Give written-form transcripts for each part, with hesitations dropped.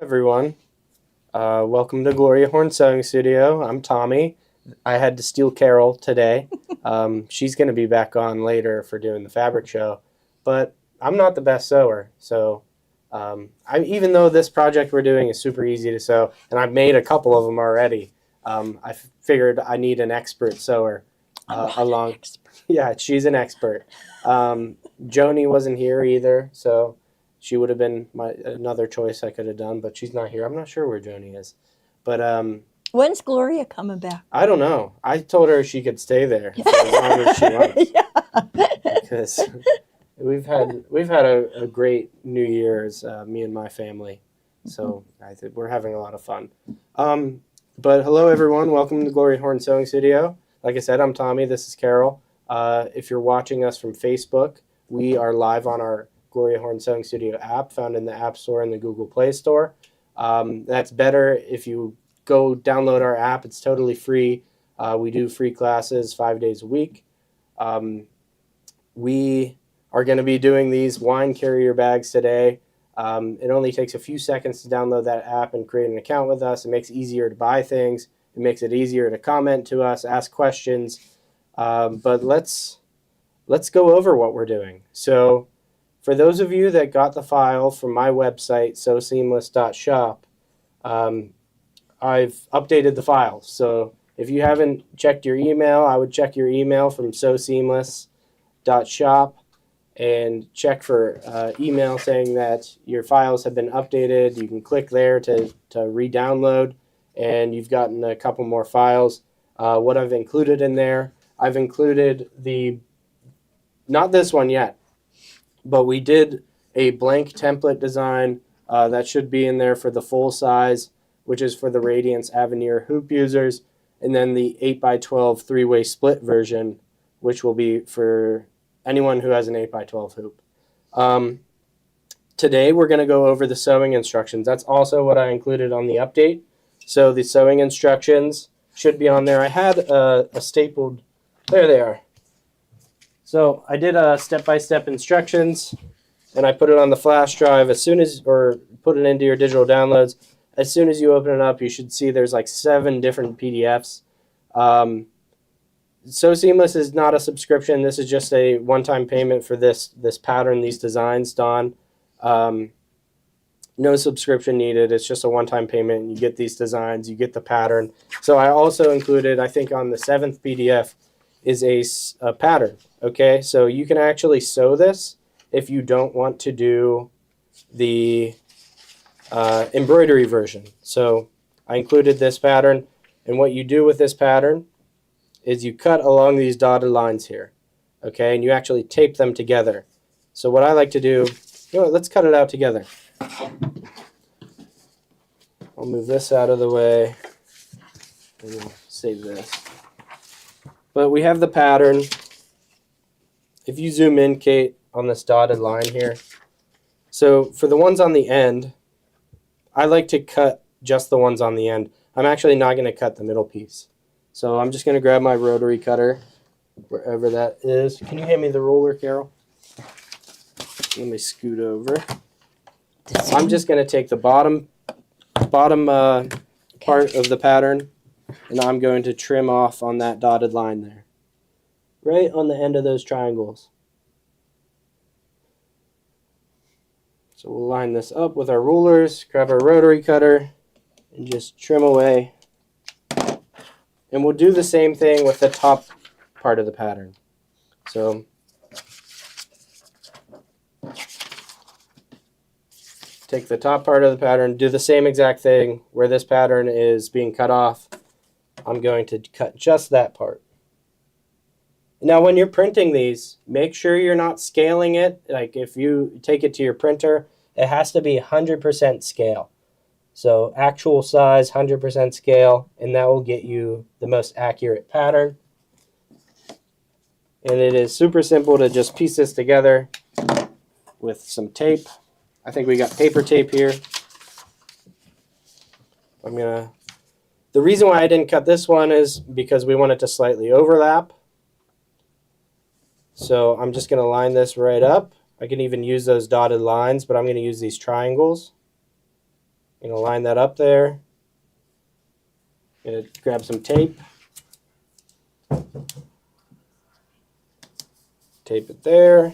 everyone. Welcome to Gloria Horn Sewing Studio. I'm Tommy. I had to steal Carol today. She's going to be back on later for doing the fabric show, but I'm not the best sewer. So even though this project we're doing is super easy to sew, and I've made a couple of them already, I figured I need an expert sewer along. Yeah, she's an expert. Joni wasn't here either, so she would have been another choice I could have done, but she's not here. I'm not sure where Joni is. But when's Gloria coming back? I don't know. I told her she could stay there for as long as she wants. Yeah. Because we've had a great New Year's, me and my family. So I think we're having a lot of fun. But hello everyone, welcome to Gloria Horn Sewing Studio. Like I said, I'm Tommy. This is Carol. If you're watching us from Facebook, we are live on our Gloria Horn Sewing Studio app, found in the App Store and the Google Play Store. That's better if you go download our app. It's totally free. We do free classes 5 days a week. We are going to be doing these wine carrier bags today. It only takes a few seconds to download that app and create an account with us. It makes it easier to buy things. It makes it easier to comment to us, ask questions. But let's go over what we're doing. So for those of you that got the file from my website, sewseamless.shop, I've updated the file. So if you haven't checked your email, I would check your email from sewseamless.shop and check for email saying that your files have been updated. You can click there to re-download, and you've gotten a couple more files. What I've included in there, I've included not this one yet, but we did a blank template design that should be in there for the full size, which is for the Radiance Avenir hoop users, and then the 8x12 three-way split version, which will be for anyone who has an 8x12 hoop. Today we're going to go over the sewing instructions. That's also what I included on the update. So the sewing instructions should be on there. I had a stapled, there they are. So I did a step-by-step instructions, and I put it on the flash drive or put it into your digital downloads. As soon as you open it up, you should see there's like 7 different PDFs. Sew Seamless is not a subscription. This is just a one-time payment for this pattern, these designs, Don. No subscription needed. It's just a one-time payment. You get these designs, you get the pattern. So I also included, I think on the 7th PDF, is a pattern. Okay, so you can actually sew this if you don't want to do the embroidery version. So I included this pattern, and what you do with this pattern is you cut along these dotted lines here, okay, and you actually tape them together. So what I like to do, you know what, let's cut it out together. I'll move this out of the way, and we'll save this. But we have the pattern. If you zoom in, Kate, on this dotted line here. So for the ones on the end, I like to cut just the ones on the end. I'm actually not going to cut the middle piece. So I'm just going to grab my rotary cutter, wherever that is. Can you hand me the ruler, Carol? Let me scoot over. I'm just going to take the bottom part of the pattern, and I'm going to trim off on that dotted line there, right on the end of those triangles. So we'll line this up with our rulers, grab our rotary cutter, and just trim away. And we'll do the same thing with the top part of the pattern. So take the top part of the pattern, do the same exact thing. Where this pattern is being cut off, I'm going to cut just that part. Now when you're printing these, make sure you're not scaling it. Like if you take it to your printer, it has to be 100% scale. So actual size, 100% scale, and that will get you the most accurate pattern. And it is super simple to just piece this together with some tape. I think we got paper tape here. The reason why I didn't cut this one is because we want it to slightly overlap. So I'm just going to line this right up. I can even use those dotted lines, but I'm going to use these triangles. I'm gonna line that up there. Gonna grab some tape. Tape it there.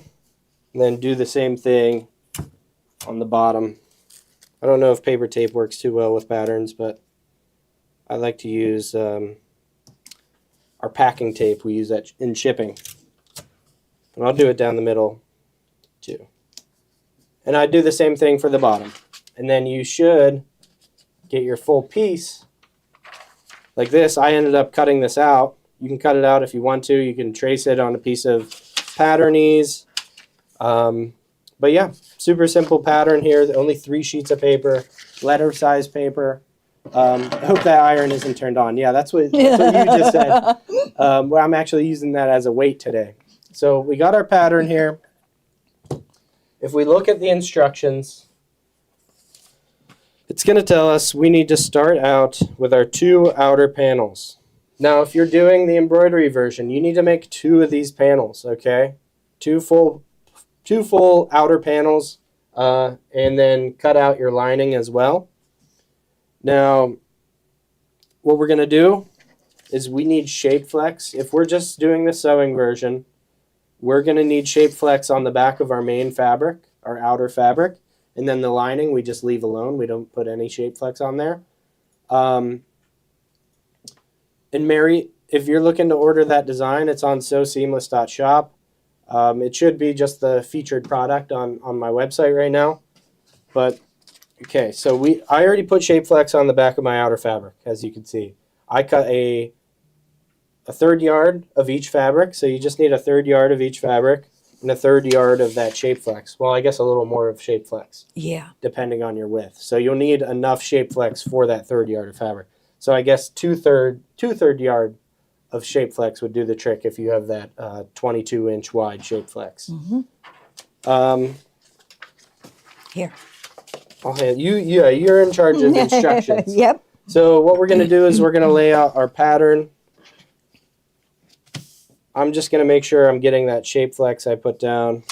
And then do the same thing on the bottom. I don't know if paper tape works too well with patterns, but I like to use our packing tape. We use that in shipping. And I'll do it down the middle too. And I do the same thing for the bottom. And then you should get your full piece like this. I ended up cutting this out. You can cut it out if you want to. You can trace it on a piece of pattern ease. But yeah, super simple pattern here. Only 3 sheets of paper, letter size paper. I hope that iron isn't turned on. Yeah, that's what you just said. Well, I'm actually using that as a weight today. So we got our pattern here. If we look at the instructions, it's going to tell us we need to start out with our 2 outer panels. Now, if you're doing the embroidery version, you need to make 2 of these panels, okay? 2 full outer panels, and then cut out your lining as well. Now, what we're going to do is we need shape flex. If we're just doing the sewing version, we're going to need shape flex on the back of our main fabric, our outer fabric, and then the lining we just leave alone. We don't put any shape flex on there. And Mary, if you're looking to order that design, it's on sewseamless.shop. It should be just the featured product on my website right now. But okay, so I already put shape flex on the back of my outer fabric, as you can see. I cut a 1/3 yard of each fabric, so you just need a 1/3 yard of each fabric and a 1/3 yard of that shape flex. Well, I guess a little more of shape flex. Yeah. Depending on your width. So you'll need enough shape flex for that 1/3 yard of fabric. So I guess 2/3 yard of shape flex would do the trick if you have that 22-inch wide shape flex. Mm-hmm. Here. You're in charge of instructions. Yep. So what we're going to do is we're going to lay out our pattern. I'm just going to make sure I'm getting that shape flex I put down.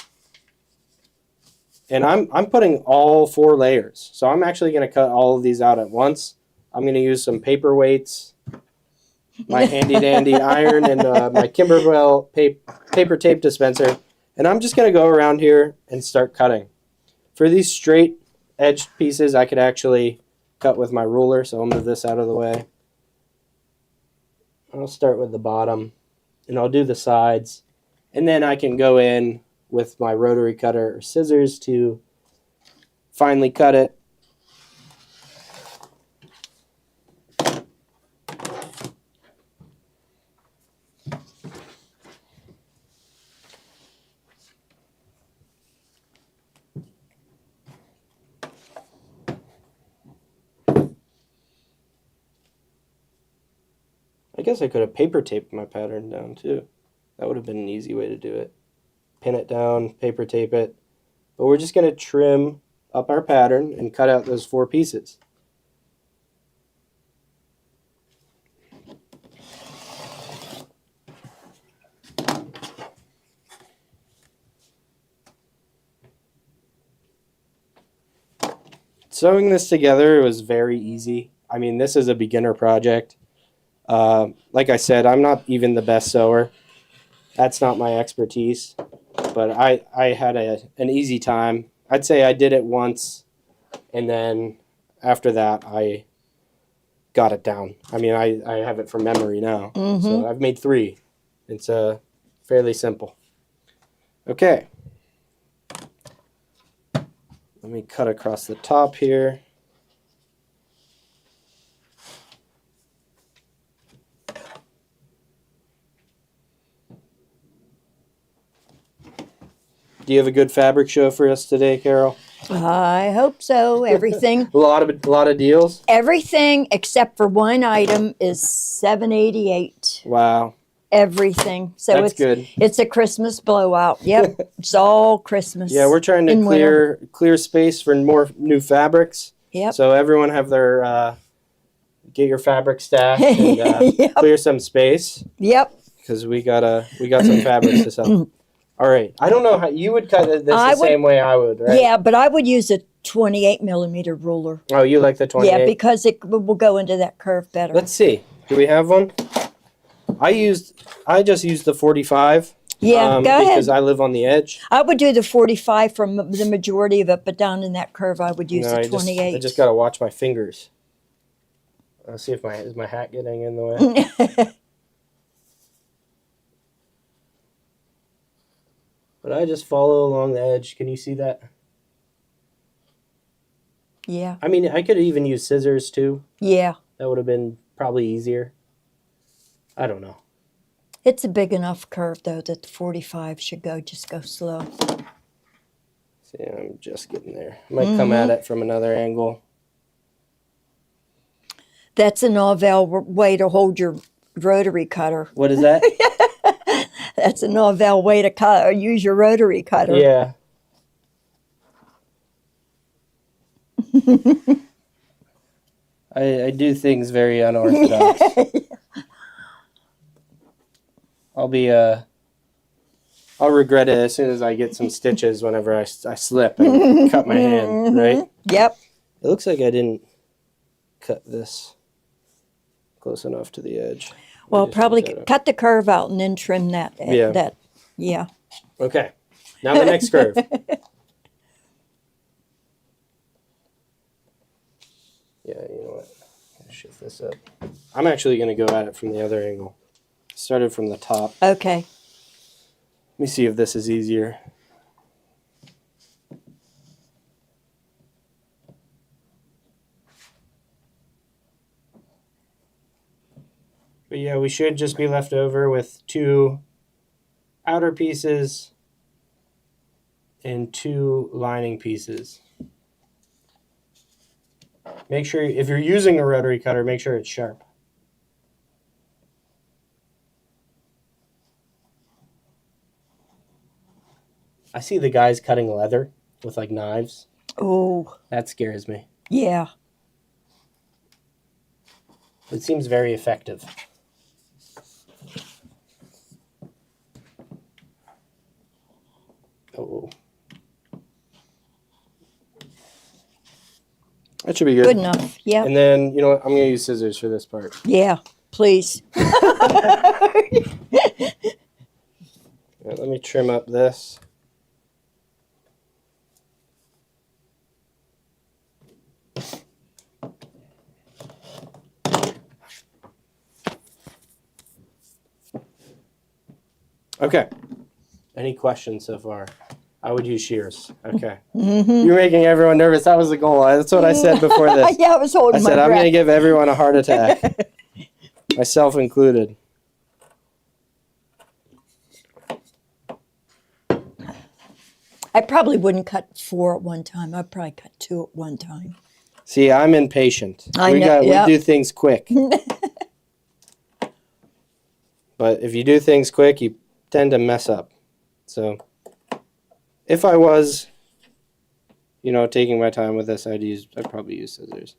And I'm putting all 4 layers. So I'm actually going to cut all of these out at once. I'm going to use some paper weights, my handy dandy iron, and my Kimberwell paper tape dispenser. And I'm just going to go around here and start cutting. For these straight edged pieces, I could actually cut with my ruler. So I'll move this out of the way. I'll start with the bottom. And I'll do the sides, and then I can go in with my rotary cutter or scissors to finely cut it. I guess I could have paper taped my pattern down too. That would have been an easy way to do it. Pin it down, paper tape it. But we're just going to trim up our pattern and cut out those 4 pieces. Sewing this together was very easy. I mean, this is a beginner project. Like I said, I'm not even the best sewer. That's not my expertise. But I had an easy time. I'd say I did it once, and then after that, I got it down. I mean, I have it from memory now. Mm-hmm. So I've made 3. It's fairly simple. Okay. Let me cut across the top here. Do you have a good fabric show for us today, Carol? I hope so. Everything. A lot of deals. Everything except for one item is $7.88. Wow, Everything. So that's good. It's a Christmas blowout. Yep. It's all Christmas. Yeah, we're trying to in winter. clear space for more new fabrics. Yep. So everyone have their get your fabric stash and Yep. clear some space Yep. because we got some fabrics to sell. All right. I don't know how you would cut this the same way I would, right? Yeah, but I would use a 28 millimeter ruler. Oh, you like the 28? Yeah, because it will go into that curve better. Let's see. Do we have one? I just used the 45. Yeah, go because ahead. I live on the edge. I would do the 45 from the majority of it, but down in that curve, I would use No, the 28. I just gotta watch my fingers. Let's see if is my hat getting in the way. But I just follow along the edge. Can you see that? Yeah, I mean, I could even use scissors too. yeah. That would have been probably easier. I don't know. It's a big enough curve, though, that the 45 should just go slow. See, I'm just getting there. I might come at it from another angle. That's a Novell way to hold your rotary cutter. What is that? That's a Novell way to use your rotary cutter. Yeah. I do things very unorthodox. I'll regret it as soon as I get some stitches whenever I slip and cut my hand, right? Yep. It looks like I didn't cut this close enough to the edge. Well, Just probably cut that out. cut the curve out and then trim that. Yeah. Yeah. Okay. Now the next curve. Yeah, you know what? I'm gonna shift this up. I'm actually going to go at it from the other angle. Started from the top. Okay. Let me see if this is easier. But yeah, we should just be left over with 2 outer pieces and 2 lining pieces. Make sure, if you're using a rotary cutter, make sure it's sharp. I see the guys cutting leather with like knives. Oh, That scares me. yeah. It seems very effective. Oh. That should be good. Good enough. Yep. And then, you know what? I'm going to use scissors for this part. Yeah, please. Right, let me trim up this. Okay. Any questions so far? I would use shears. Okay. You're making everyone nervous. That was the goal. That's what I said before this. Yeah, I was holding I my said I'm breath. going to give everyone a heart attack, myself included. I probably wouldn't cut 4 at one time. I'd probably cut 2 at one time. See, I'm impatient. I know, yep. We do things quick. But if you do things quick, you tend to mess up. So if I was, taking my time with this, I'd probably use scissors.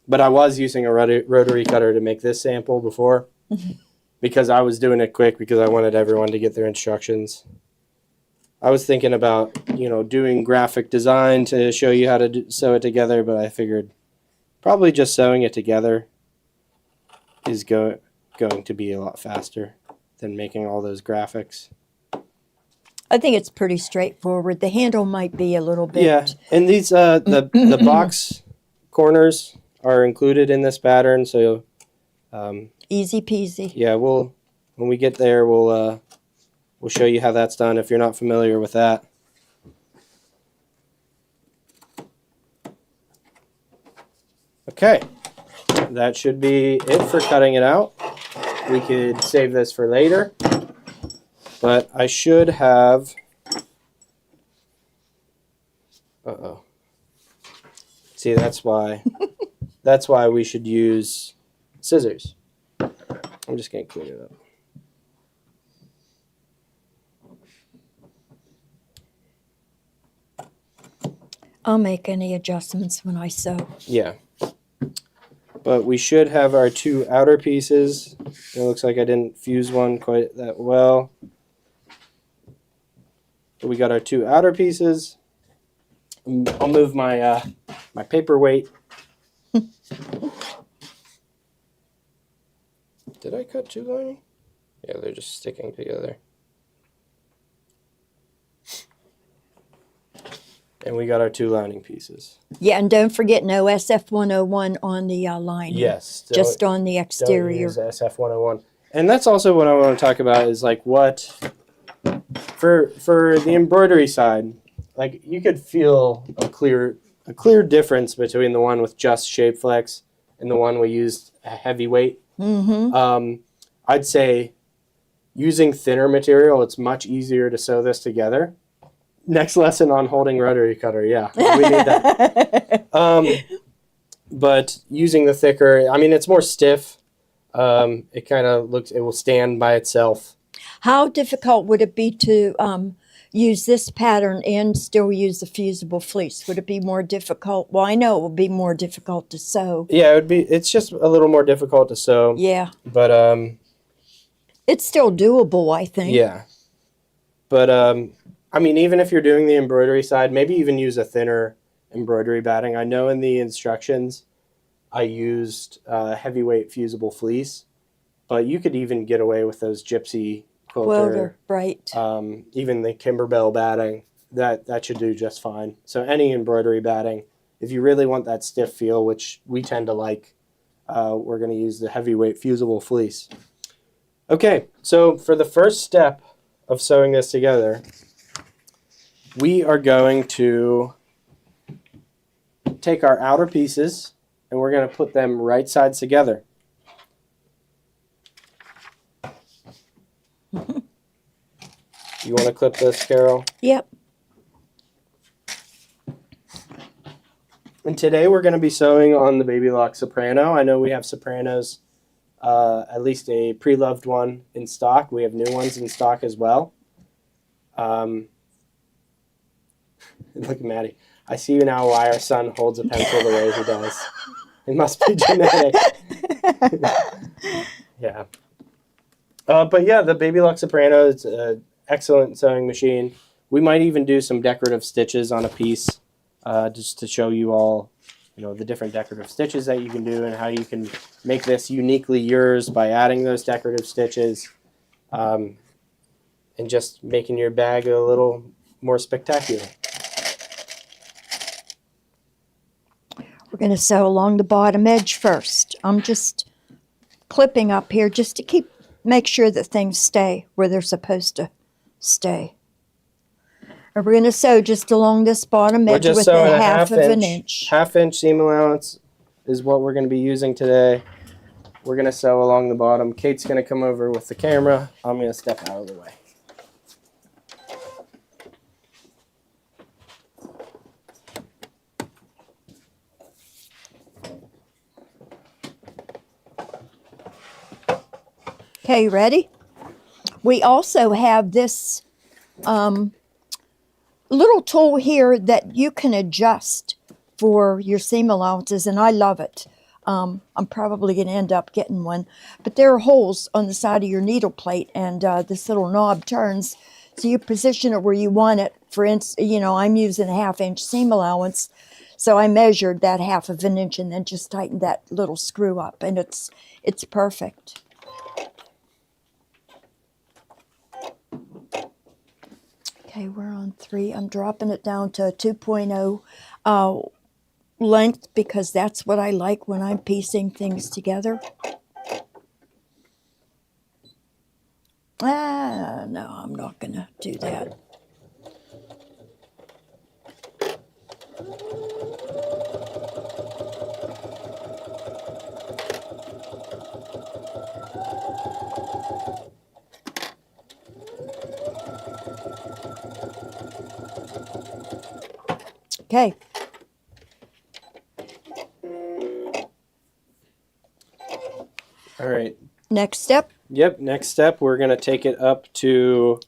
But I was using a rotary cutter to make this sample before because I was doing it quick because I wanted everyone to get their instructions. I was thinking about, doing graphic design to show you how to sew it together, but I figured probably just sewing it together is going to be a lot faster than making all those graphics. I think it's pretty straightforward. The handle might be a little bit. Yeah, and these the box corners are included in this pattern, so Easy peasy. yeah, when we get there, we'll show you how that's done if you're not familiar with that. Okay, that should be it for cutting it out. We could save this for later, but I should have. Uh-oh. See, that's why we should use scissors. I'm just going to clean it up. I'll make any adjustments when I sew. Yeah. But we should have our 2 outer pieces. It looks like I didn't fuse one quite that well. But we got our 2 outer pieces. I'll move my my paperweight. Did I cut too lining? Yeah, they're just sticking together. And we got our 2 lining pieces. Yeah, and don't forget no SF101 on the lining. Yes. Just on the Don't exterior. use SF101. And that's also what I want to talk about is like what for the embroidery side, like you could feel a clear difference between the one with just shape flex and the one we used a heavyweight. Mm-hmm. I'd say using thinner material, it's much easier to sew this together. Next lesson on holding rotary cutter. Yeah, we need that. But using the thicker, I mean, it's more stiff. It kind of looks, it will stand by itself. How difficult would it be to use this pattern and still use the fusible fleece? Would it be more difficult? Well, I know it would be more difficult to sew. Yeah, it would be. It's just a little more difficult to sew. Yeah. But it's still doable, I think. Yeah. But I mean, even if you're doing the embroidery side, maybe even use a thinner embroidery batting. I know in the instructions I used heavyweight fusible fleece, but you could even get away with those gypsy quilter, right. even the Kimberbell batting. That should do just fine. So any embroidery batting, if you really want that stiff feel, which we tend to like, we're going to use the heavyweight fusible fleece. Okay, so for the first step of sewing this together, we are going to take our outer pieces and we're going to put them right sides together. You want to clip this, Carol? Yep. And today we're going to be sewing on the Baby Lock Soprano. I know we have Sopranos, at least a pre-loved one in stock. We have new ones in stock as well. Look at Maddie. I see now why our son holds a pencil the way he does. It must be genetic. Yeah. But yeah, the Baby Lock Soprano is an excellent sewing machine. We might even do some decorative stitches on a piece just to show you all, you know, the different decorative stitches that you can do and how you can make this uniquely yours by adding those decorative stitches and just making your bag a little more spectacular. We're going to sew along the bottom edge first. I'm just clipping up here just to make sure that things stay where they're supposed to stay. And we're going to sew just along this bottom edge with a half of an inch. Half-inch seam allowance is what we're going to be using today. We're going to sew along the bottom. Kate's going to come over with the camera. I'm going to step out of the way. Okay, ready? We also have this little tool here that you can adjust for your seam allowances, and I love it. I'm probably going to end up getting one. But there are holes on the side of your needle plate, and this little knob turns, so you position it where you want it. For instance, you know, I'm using a half-inch seam allowance, so I measured that half of an inch and then just tightened that little screw up, and it's perfect. Okay, we're on 3. I'm dropping it down to 2.0 length because that's what I like when I'm piecing things together. No, I'm not going to do that. Okay. All right. Next step? Yep, next step, we're going to take it up to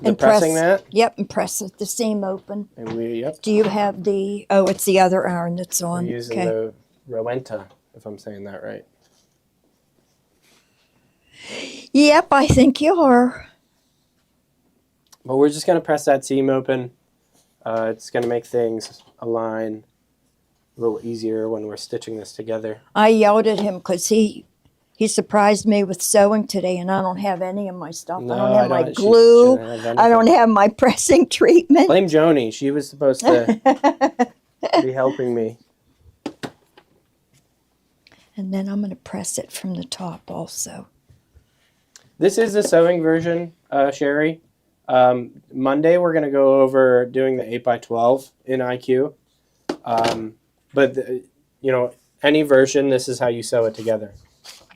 the pressing mat. Yep, and press the seam open. And yep. Do you have the, oh, it's the other iron that's on. We're using the Rowenta, if I'm saying that right. Yep, I think you are. But we're just going to press that seam open. It's going to make things align a little easier when we're stitching this together. I yelled at him because he surprised me with sewing today, and I don't have any of my stuff. No, I don't have my she glue. shouldn't have I don't anything. have my pressing treatment. Blame Joni. She was supposed to be helping me. And then I'm going to press it from the top also. This is the sewing version, Sherry. Monday we're going to go over doing the 8x12 in IQ. But any version, this is how you sew it together.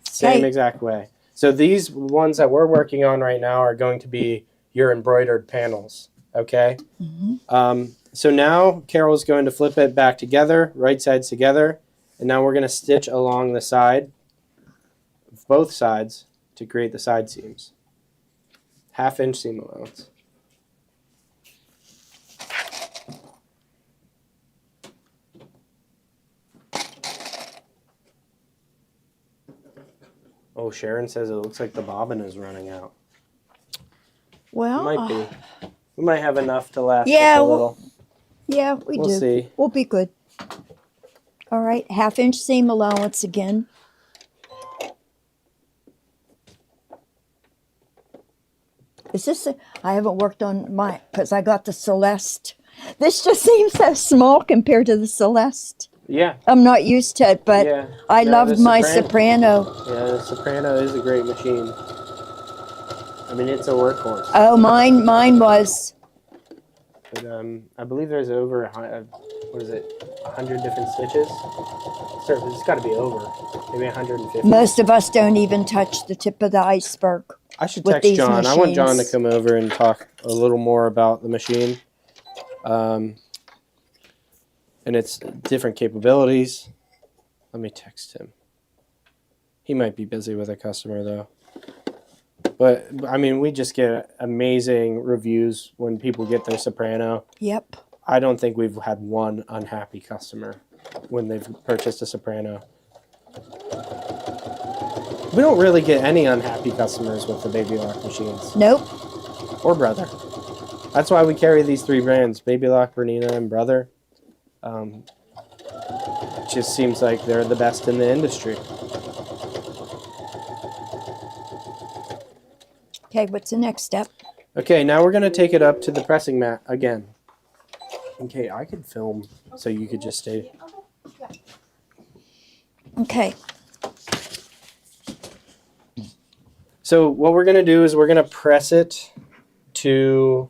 Same Okay. exact way. So these ones that we're working on right now are going to be your embroidered panels. Okay. So now Carol's going to flip it back together, right sides together, and now we're going to stitch along the side of both sides to create the side seams. 1/2 inch seam allowance. Oh, Sharon says it looks like the bobbin is running out. Well, Might be. We might have enough to last Yeah, us a well, little. yeah, we We'll do. see. We'll be good. All right, 1/2 inch seam allowance again. Is this? I haven't worked on my because I got the Celeste. This just seems so small compared to the Celeste. Yeah. I'm not used to it, but Yeah. I No, loved the my Soprano. Soprano. Yeah, the Soprano is a great machine. I mean, it's a workhorse. Oh, mine was. But I believe there's over, what is it, 100 different stitches? So it's got to be over, maybe 150. Most of us don't even touch the tip of the iceberg. I should with text these John. I want John to machines. come over and talk a little more about the machine. And its different capabilities. Let me text him. He might be busy with a customer though. But I mean, we just get amazing reviews when people get their Soprano. Yep. I don't think we've had one unhappy customer when they've purchased a Soprano. We don't really get any unhappy customers with the Baby Lock machines. Nope. Or Brother. That's why we carry these 3 brands, Baby Lock, Bernina, and Brother. It just seems like they're the best in the industry. Okay, what's the next step? Okay, now we're going to take it up to the pressing mat again. Okay, I could film so you could just stay. Okay. So what we're going to do is we're going to press it to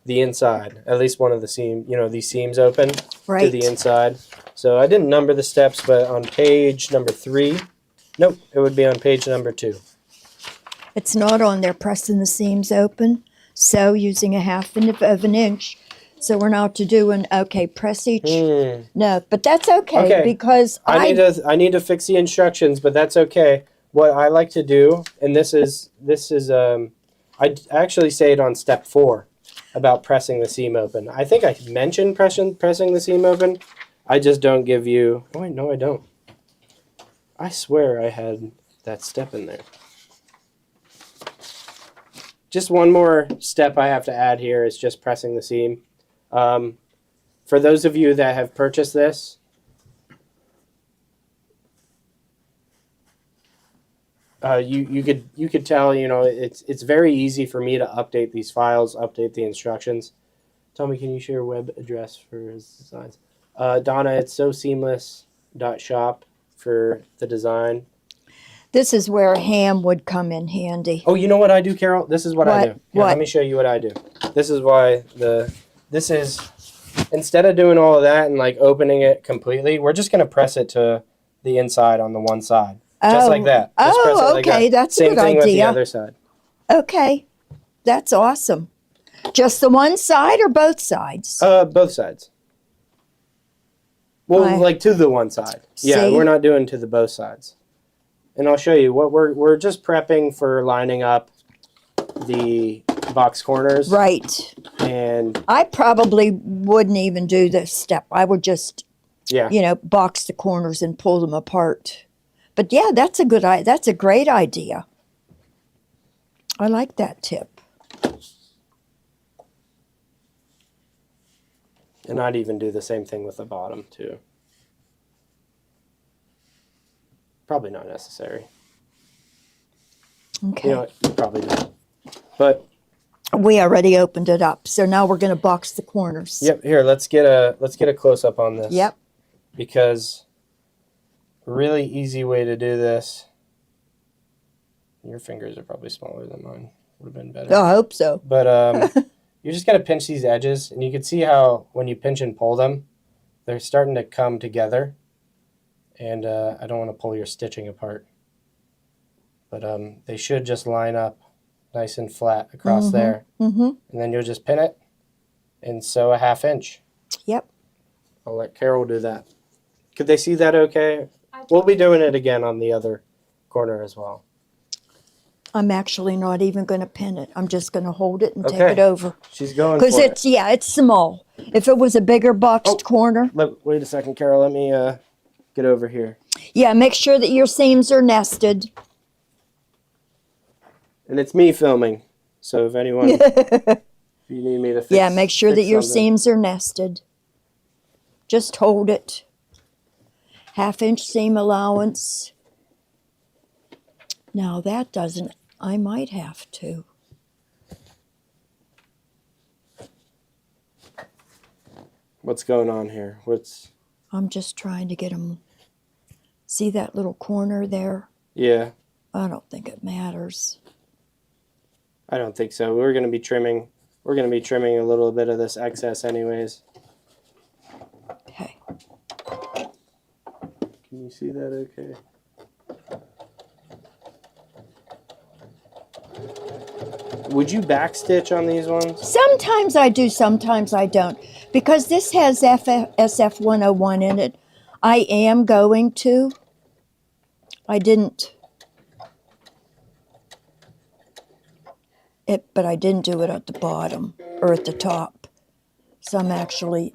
the inside. At least one of the these seams open to Right. the inside. So I didn't number the steps, but on page number 3, nope, it would be on page number 2. It's not on there pressing the seams open. So using 1/2 of an inch. So we're now to do press each. No, but that's okay, because I need to fix the instructions, but that's okay. What I like to do, and this is I actually say it on step 4 about pressing the seam open. I think I mentioned pressing the seam open. I just don't give you. Oh wait, no, I don't. I swear I had that step in there. Just one more step I have to add here is just pressing the seam. For those of you that have purchased this, you could tell, it's very easy for me to update these files, update the instructions. Tommy, can you share a web address for his designs? Donna, it's soseamless.shop for the design. this is where ham would come in handy. Oh, you know what I do, Carol? This is what I do. Here, What? let me show you what I do. This is why instead of doing all of that and like opening it completely, we're just going to press it to the inside on the one side. Just like that. Just press it like okay, that. that's a Same good thing with the idea. other side. Okay, that's awesome. Just the one side or both sides? Both sides. Well, Why? like to the one side. Yeah, See? we're not doing to the both sides. And I'll show you what we're just prepping for lining up the box corners. Right. And I probably wouldn't even do this step. I would just, yeah. box the corners and pull them apart. But yeah, that's a great idea. I like that tip. And I'd even do the same thing with the bottom too. Probably not necessary. Okay. You know what? You probably do. But We already opened it up, so now we're going to box the corners. yep, here, let's get a close up on this. Yep. Because a really easy way to do this. Your fingers are probably smaller than mine. Would have been better. I hope so. But you're just going to pinch these edges, and you can see how when you pinch and pull them, they're starting to come together. And I don't want to pull your stitching apart. But they should just line up nice and flat across there. Mm-hmm. And then you'll just pin it and sew a 1/2 inch. Yep. I'll let Carol do that. Could they see that okay? We'll be doing it again on the other corner as well. I'm actually not even going to pin it. I'm just going to hold it and take Okay. it over. She's going Because for it's, yeah, it's small. If it was a bigger boxed corner, Wait a second, Carol. Let me get over here. yeah, make sure that your seams are nested. And it's me filming. So if anyone, if you need me to fix Yeah, make sure that fix your something. seams are nested. Just hold it. 1/2 inch seam allowance. Now that doesn't, I might have to. What's going on here? I'm just trying to get them. See that little corner there? Yeah, I don't think it matters. I don't think so. We're gonna be trimming a little bit of this excess anyways. Okay. Can you see that okay? Would you backstitch on these ones? Sometimes I do, sometimes I don't. Because this has SF 101 in it, I am going to. I didn't. But I didn't do it at the bottom or at the top. So I'm actually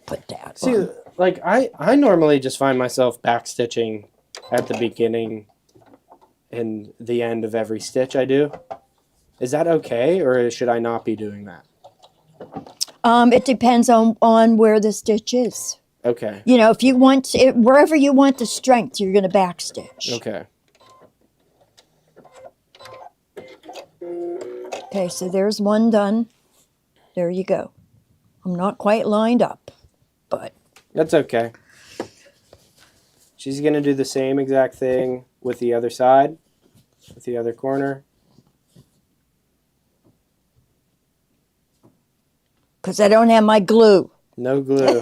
put that See, on. like I normally just find myself backstitching at the beginning and the end of every stitch I do. Is that okay, or should I not be doing that? It depends on where the stitch is. Okay. You know, if you want it, wherever you want the strength, you're going to backstitch. Okay. Okay, so there's one done. There you go. I'm not quite lined up, but That's okay. She's gonna do the same exact thing with the other side, with the other corner. because I don't have my glue. No glue.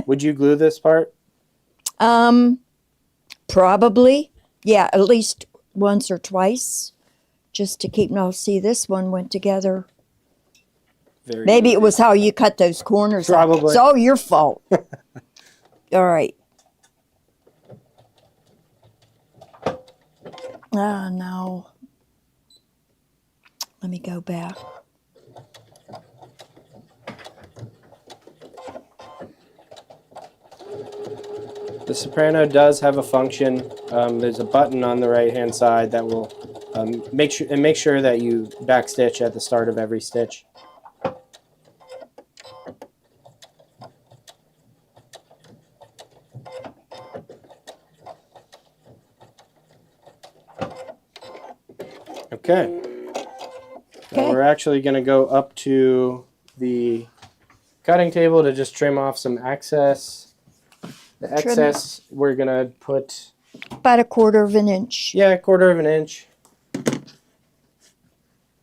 Would you glue this part? Probably. Yeah, at least once or twice, just to keep. No, see, this one went together. Very Maybe easy. it was how you cut those corners. out. Probably. It's all your fault. All right. Ah, no. Let me go back. The Soprano does have a function. There's a button on the right-hand side that will make sure that you backstitch at the start of every stitch. Okay. Now Okay. we're actually going to go up to the cutting table to just trim off some excess. The Trim it. excess we're going to put, About 1/4 of an inch. yeah, 1/4 of an inch.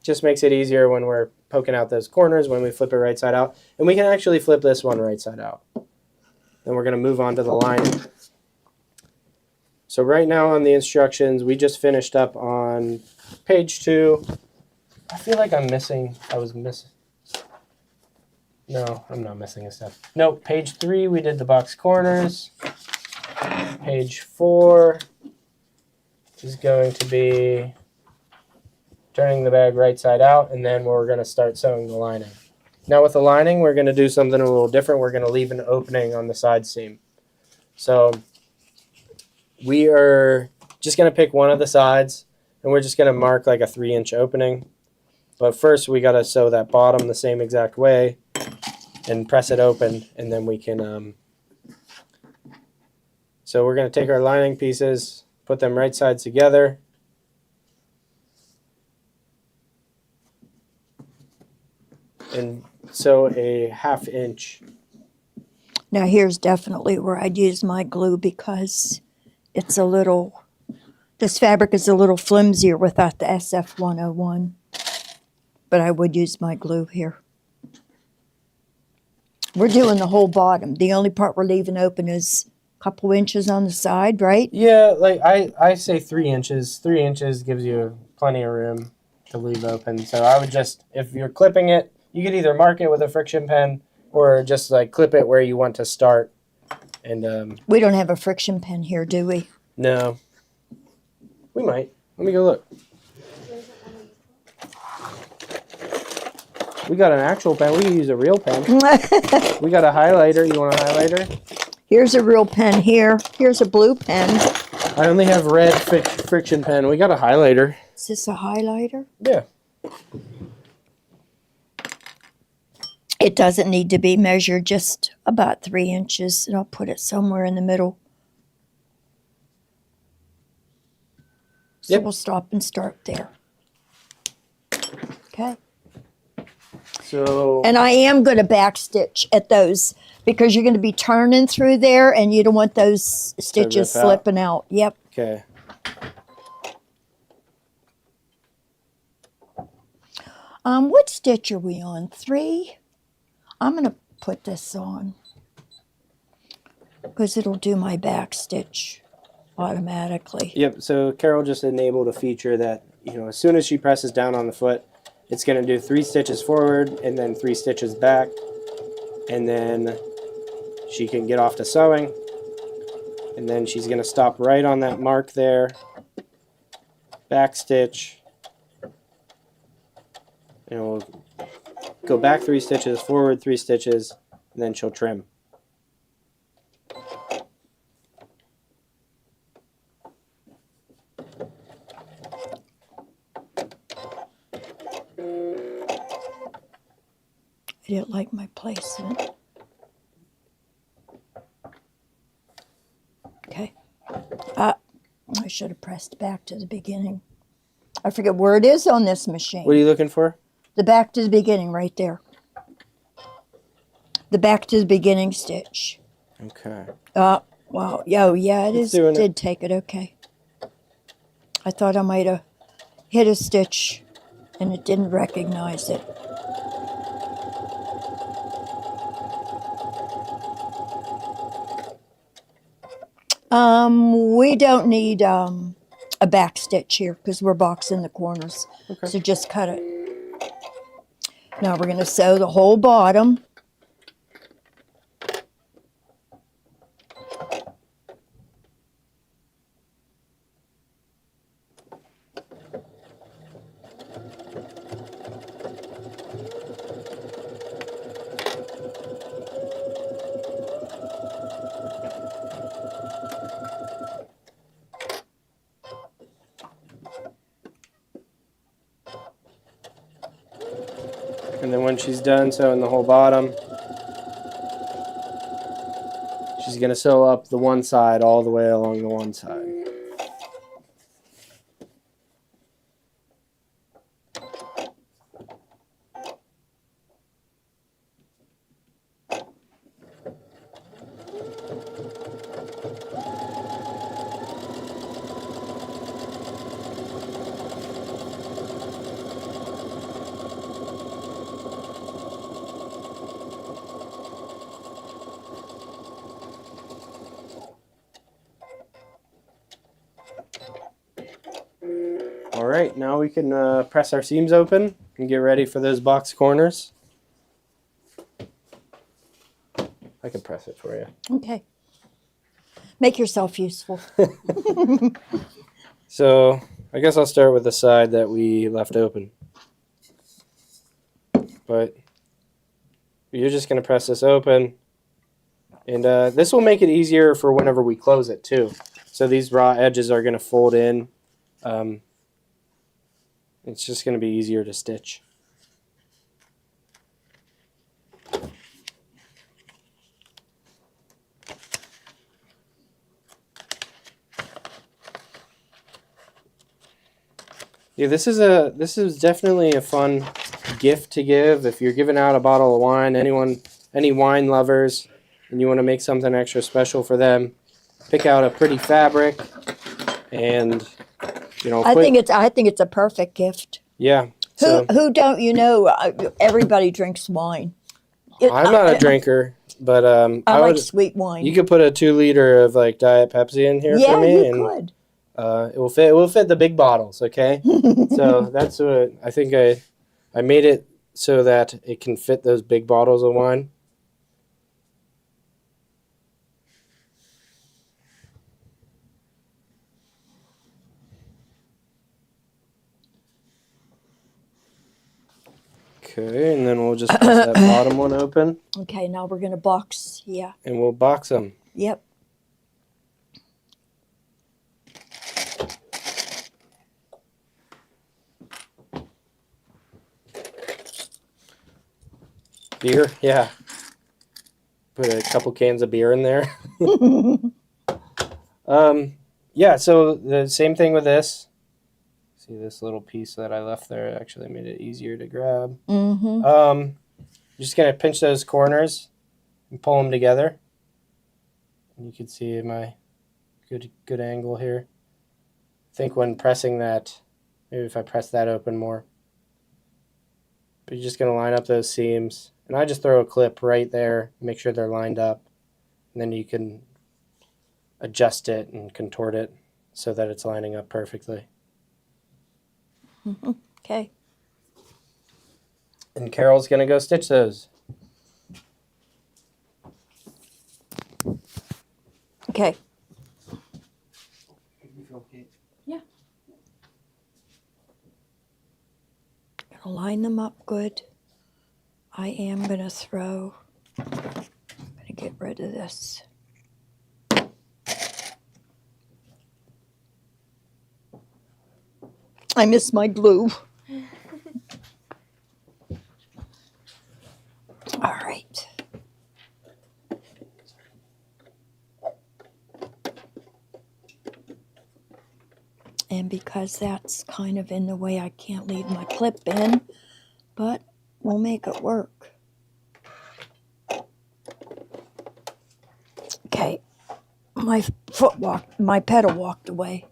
Just makes it easier when we're poking out those corners when we flip it right side out. And we can actually flip this one right side out. Then we're going to move on to the lining. So right now on the instructions, we just finished up on page 2. I feel like I was missing. No, I'm not missing a step. No, page 3, we did the box corners. Page 4 is going to be turning the bag right side out, and then we're going to start sewing the lining. Now with the lining, we're going to do something a little different. We're going to leave an opening on the side seam. So we are just going to pick one of the sides, and we're just going to mark like a 3-inch opening. But first we got to sew that bottom the same exact way. and press it open, and then we can. So we're going to take our lining pieces, put them right sides together. And sew a 1/2 inch. Now here's definitely where I'd use my glue because it's a little, this fabric is a little flimsier without the SF101. But I would use my glue here. We're doing the whole bottom. The only part we're leaving open is a couple inches on the side, right? Yeah, like I say 3 inches. 3 inches gives you plenty of room to leave open. So I would just, if you're clipping it, you could either mark it with a friction pen or just like clip it where you want to start. And We don't have a friction pen here, do we? no, we might. Let me go look. We got an actual pen. We can use a real pen. We got a highlighter. You want a highlighter? Here's a real pen here. Here's a blue pen. I only have red friction pen. We got a highlighter. Is this a highlighter? Yeah. It doesn't need to be measured, just about 3 inches, and I'll put it somewhere in the middle. So Yep. we'll stop and start there. Okay. So And I am going to backstitch at those because you're going to be turning through there and you don't want those stitches rip out. slipping out. Yep. okay. What stitch are we on? 3? I'm going to put this on because it'll do my back stitch automatically. Yep. So Carol just enabled a feature that, as soon as she presses down on the foot, it's going to do 3 stitches forward and then 3 stitches back, and then she can get off to sewing, and then she's going to stop right on that mark there, back stitch, and we'll go back 3 stitches, forward 3 stitches, and then she'll trim. I didn't like my placement. Okay. I should have pressed back to the beginning. I forget where it is on this machine. What are you looking for? The back to the beginning right there. The back to the beginning stitch. Okay. Wow. Yeah, it It's is. doing it. Did take it. Okay. I thought I might have hit a stitch and it didn't recognize it. We don't need a back stitch here because we're boxing the corners. Okay. So just cut it. Now we're going to sew the whole bottom. And then when she's done sewing the whole bottom, she's going to sew up the one side all the way along the one side. All right, now we can press our seams open and get ready for those box corners. I can press it for you. Okay. Make yourself useful. So I guess I'll start with the side that we left open. But you're just going to press this open. And this will make it easier for whenever we close it too. So these raw edges are going to fold in. It's just going to be easier to stitch. Yeah, this is definitely a fun gift to give if you're giving out a bottle of wine. Any wine lovers, and you want to make something extra special for them, pick out a pretty fabric, and I put think it's a perfect gift. yeah. Who So who don't you know? Everybody drinks wine. I'm not a drinker, but I like would. sweet wine. You could put a 2 liter of like Diet Pepsi in here for Yeah, me, you and could. it will fit. It will fit the big bottles. Okay. So that's what I think. I made it so that it can fit those big bottles of wine. Okay, and then we'll just press that bottom one open, Okay, now we're gonna box. Yeah. and we'll box them. Yep. Beer, yeah. Put a couple cans of beer in there. Yeah. So the same thing with this. See this little piece that I left there actually made it easier to grab. Mm-hmm. Just gonna pinch those corners and pull them together. And you can see my good angle here. I think when pressing that, maybe if I press that open more. But you're just gonna line up those seams, and I just throw a clip right there, make sure they're lined up, and then you can adjust it and contort it so that it's lining up perfectly. Okay. And Carol's gonna go stitch those. Okay. Yeah. Gonna line them up good. I am gonna get rid of this. I miss my glue. All right. And because that's kind of in the way, I can't leave my clip in, but we'll make it work. Okay, my pedal walked away.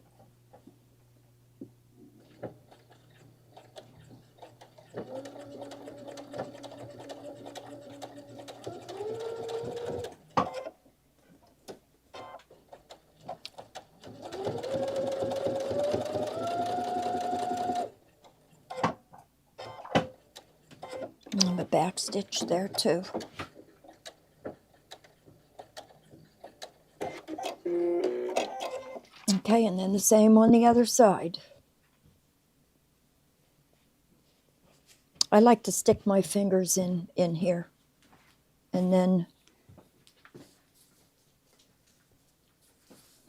And the back stitch there too. Okay, and then the same on the other side. I like to stick my fingers in here, and then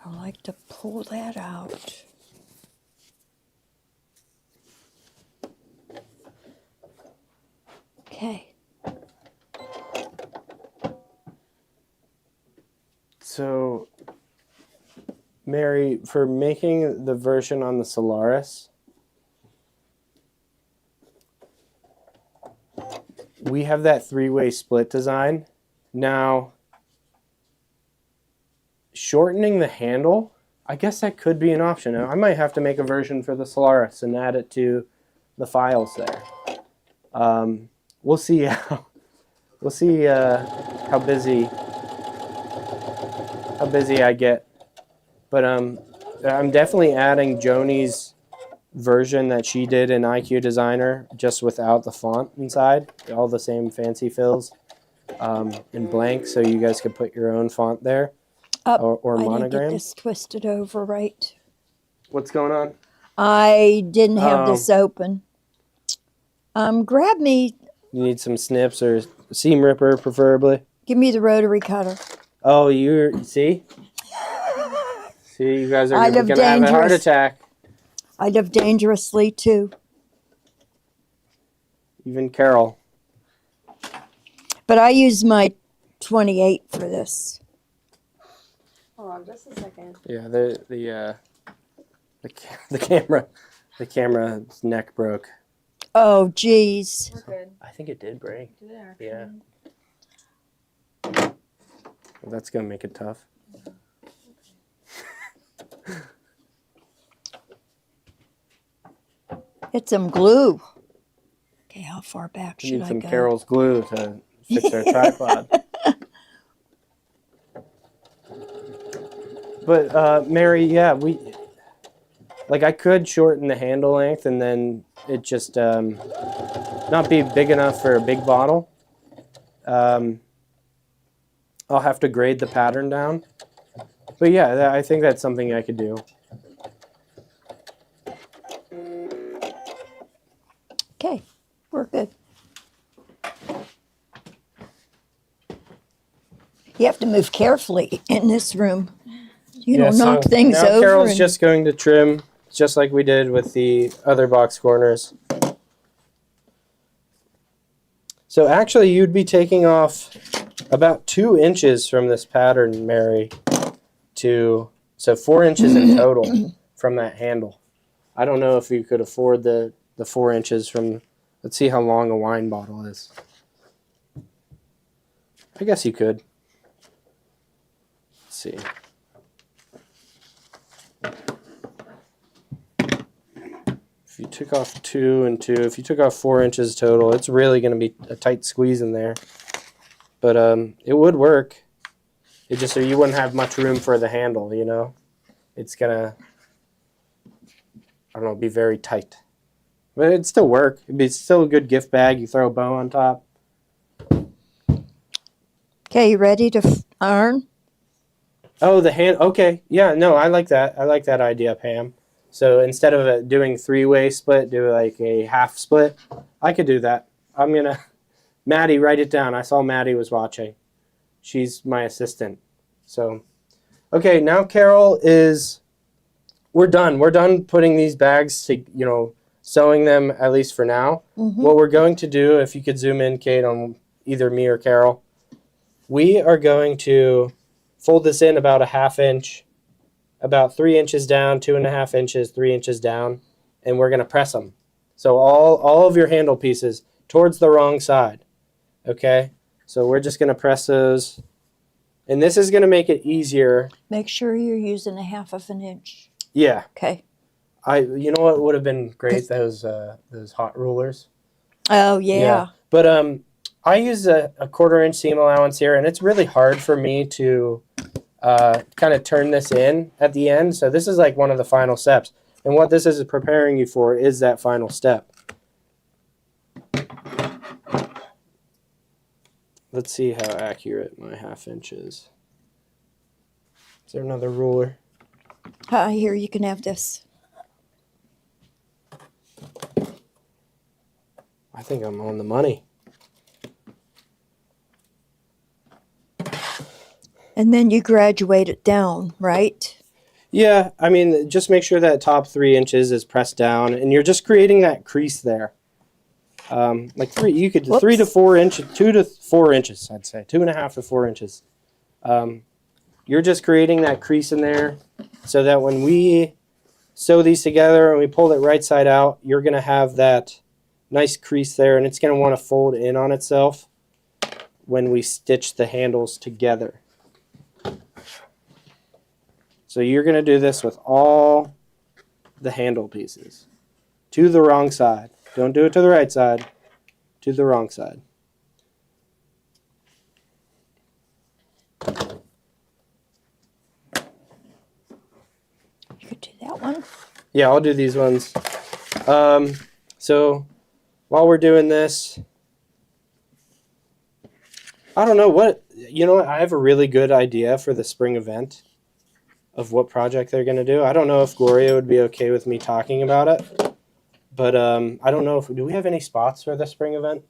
I like to pull that out. Okay. So, Mary, for making the version on the Solaris, we have that 3-way split design. Now, shortening the handle, I guess that could be an option. I might have to make a version for the Solaris and add it to the files there. We'll see how busy I get. But I'm definitely adding Joni's version that she did in IQ Designer, just without the font inside, all the same fancy fills, in blank, so you guys could put your own font there, or I didn't monogram. get this twisted over right. What's going on? I didn't have Oh. this open. Grab me. You need some snips or seam ripper, preferably. Give me the rotary cutter. Oh, see, you guys are I gonna live have a heart dangerous. attack. I live dangerously too. Even Carol. But I use my 28 for this. Hold on just a second. Yeah, the camera The camera's neck broke. Oh, geez. We're good. I think it did break. Did it actually? Yeah. Well, that's gonna make it tough. Get some glue. Okay, how far back We should need I some go? Carol's glue to fix our tripod. But Mary, yeah, I could shorten the handle length and then it just not be big enough for a big bottle. I'll have to grade the pattern down. But yeah, I think that's something I could do. Okay, we're good. You have to move carefully in this room. You don't knock things now over. Carol's and- just going to trim just like we did with the other box corners. So actually you'd be taking off about 2 inches from this pattern, Mary, so 4 inches in total from that handle. I don't know if you could afford the 4 inches from, let's see how long a wine bottle is. I guess you could. Let's see. If you took off 2 and 2, if you took off 4 inches total, it's really going to be a tight squeeze in there. But it would work. It just so you wouldn't have much room for the handle, you know? It's going to, I don't know, be very tight. But it'd still work. It'd be still a good gift bag. You throw a bow on top. Okay, you ready to iron? Oh, the hand. Okay. Yeah, no, I like that. I like that idea, Pam. So instead of doing 3-way split, do like a half split. I could do that. I'm going to, Maddie, write it down. I saw Maddie was watching. She's my assistant. So, okay, now Carol is, we're done. We're done putting these bags to, sewing them, at least for now. Mm-hmm. What we're going to do, if you could zoom in, Kate, on either me or Carol, we are going to fold this in about a 1/2 inch, about 3 inches down, 2.5 inches, 3 inches down, and we're going to press them. So all of your handle pieces towards the wrong side, okay? So we're just going to press those, and this is going to make it easier. Make sure you're using 1/2 inch. Yeah. Okay. You know what would have been great? Those hot rulers. Oh, yeah. But I use a 1/4 inch seam allowance here, and it's really hard for me to kind of turn this in at the end. So this is like one of the final steps. And what this is preparing you for is that final step. Let's see how accurate my 1/2 inch is. Is there another ruler? Here, you can have this. I think I'm on the money. And then you graduate it down, right? Yeah, I mean, just make sure that top 3 inches is pressed down, and you're just creating that crease there. Like 3, you could Whoops. 3 to 4 inches, 2 to 4 inches, I'd say, 2.5 to 4 inches. You're just creating that crease in there, so that when we sew these together and we pull it right side out, you're gonna have that nice crease there, and it's gonna want to fold in on itself when we stitch the handles together. So you're going to do this with all the handle pieces. To the wrong side. Don't do it to the right side. To the wrong side. You could do that one. Yeah, I'll do these ones. So while we're doing this, I don't know what, I have a really good idea for the spring event of what project they're going to do. I don't know if Gloria would be okay with me talking about it, but I don't know do we have any spots for the spring event?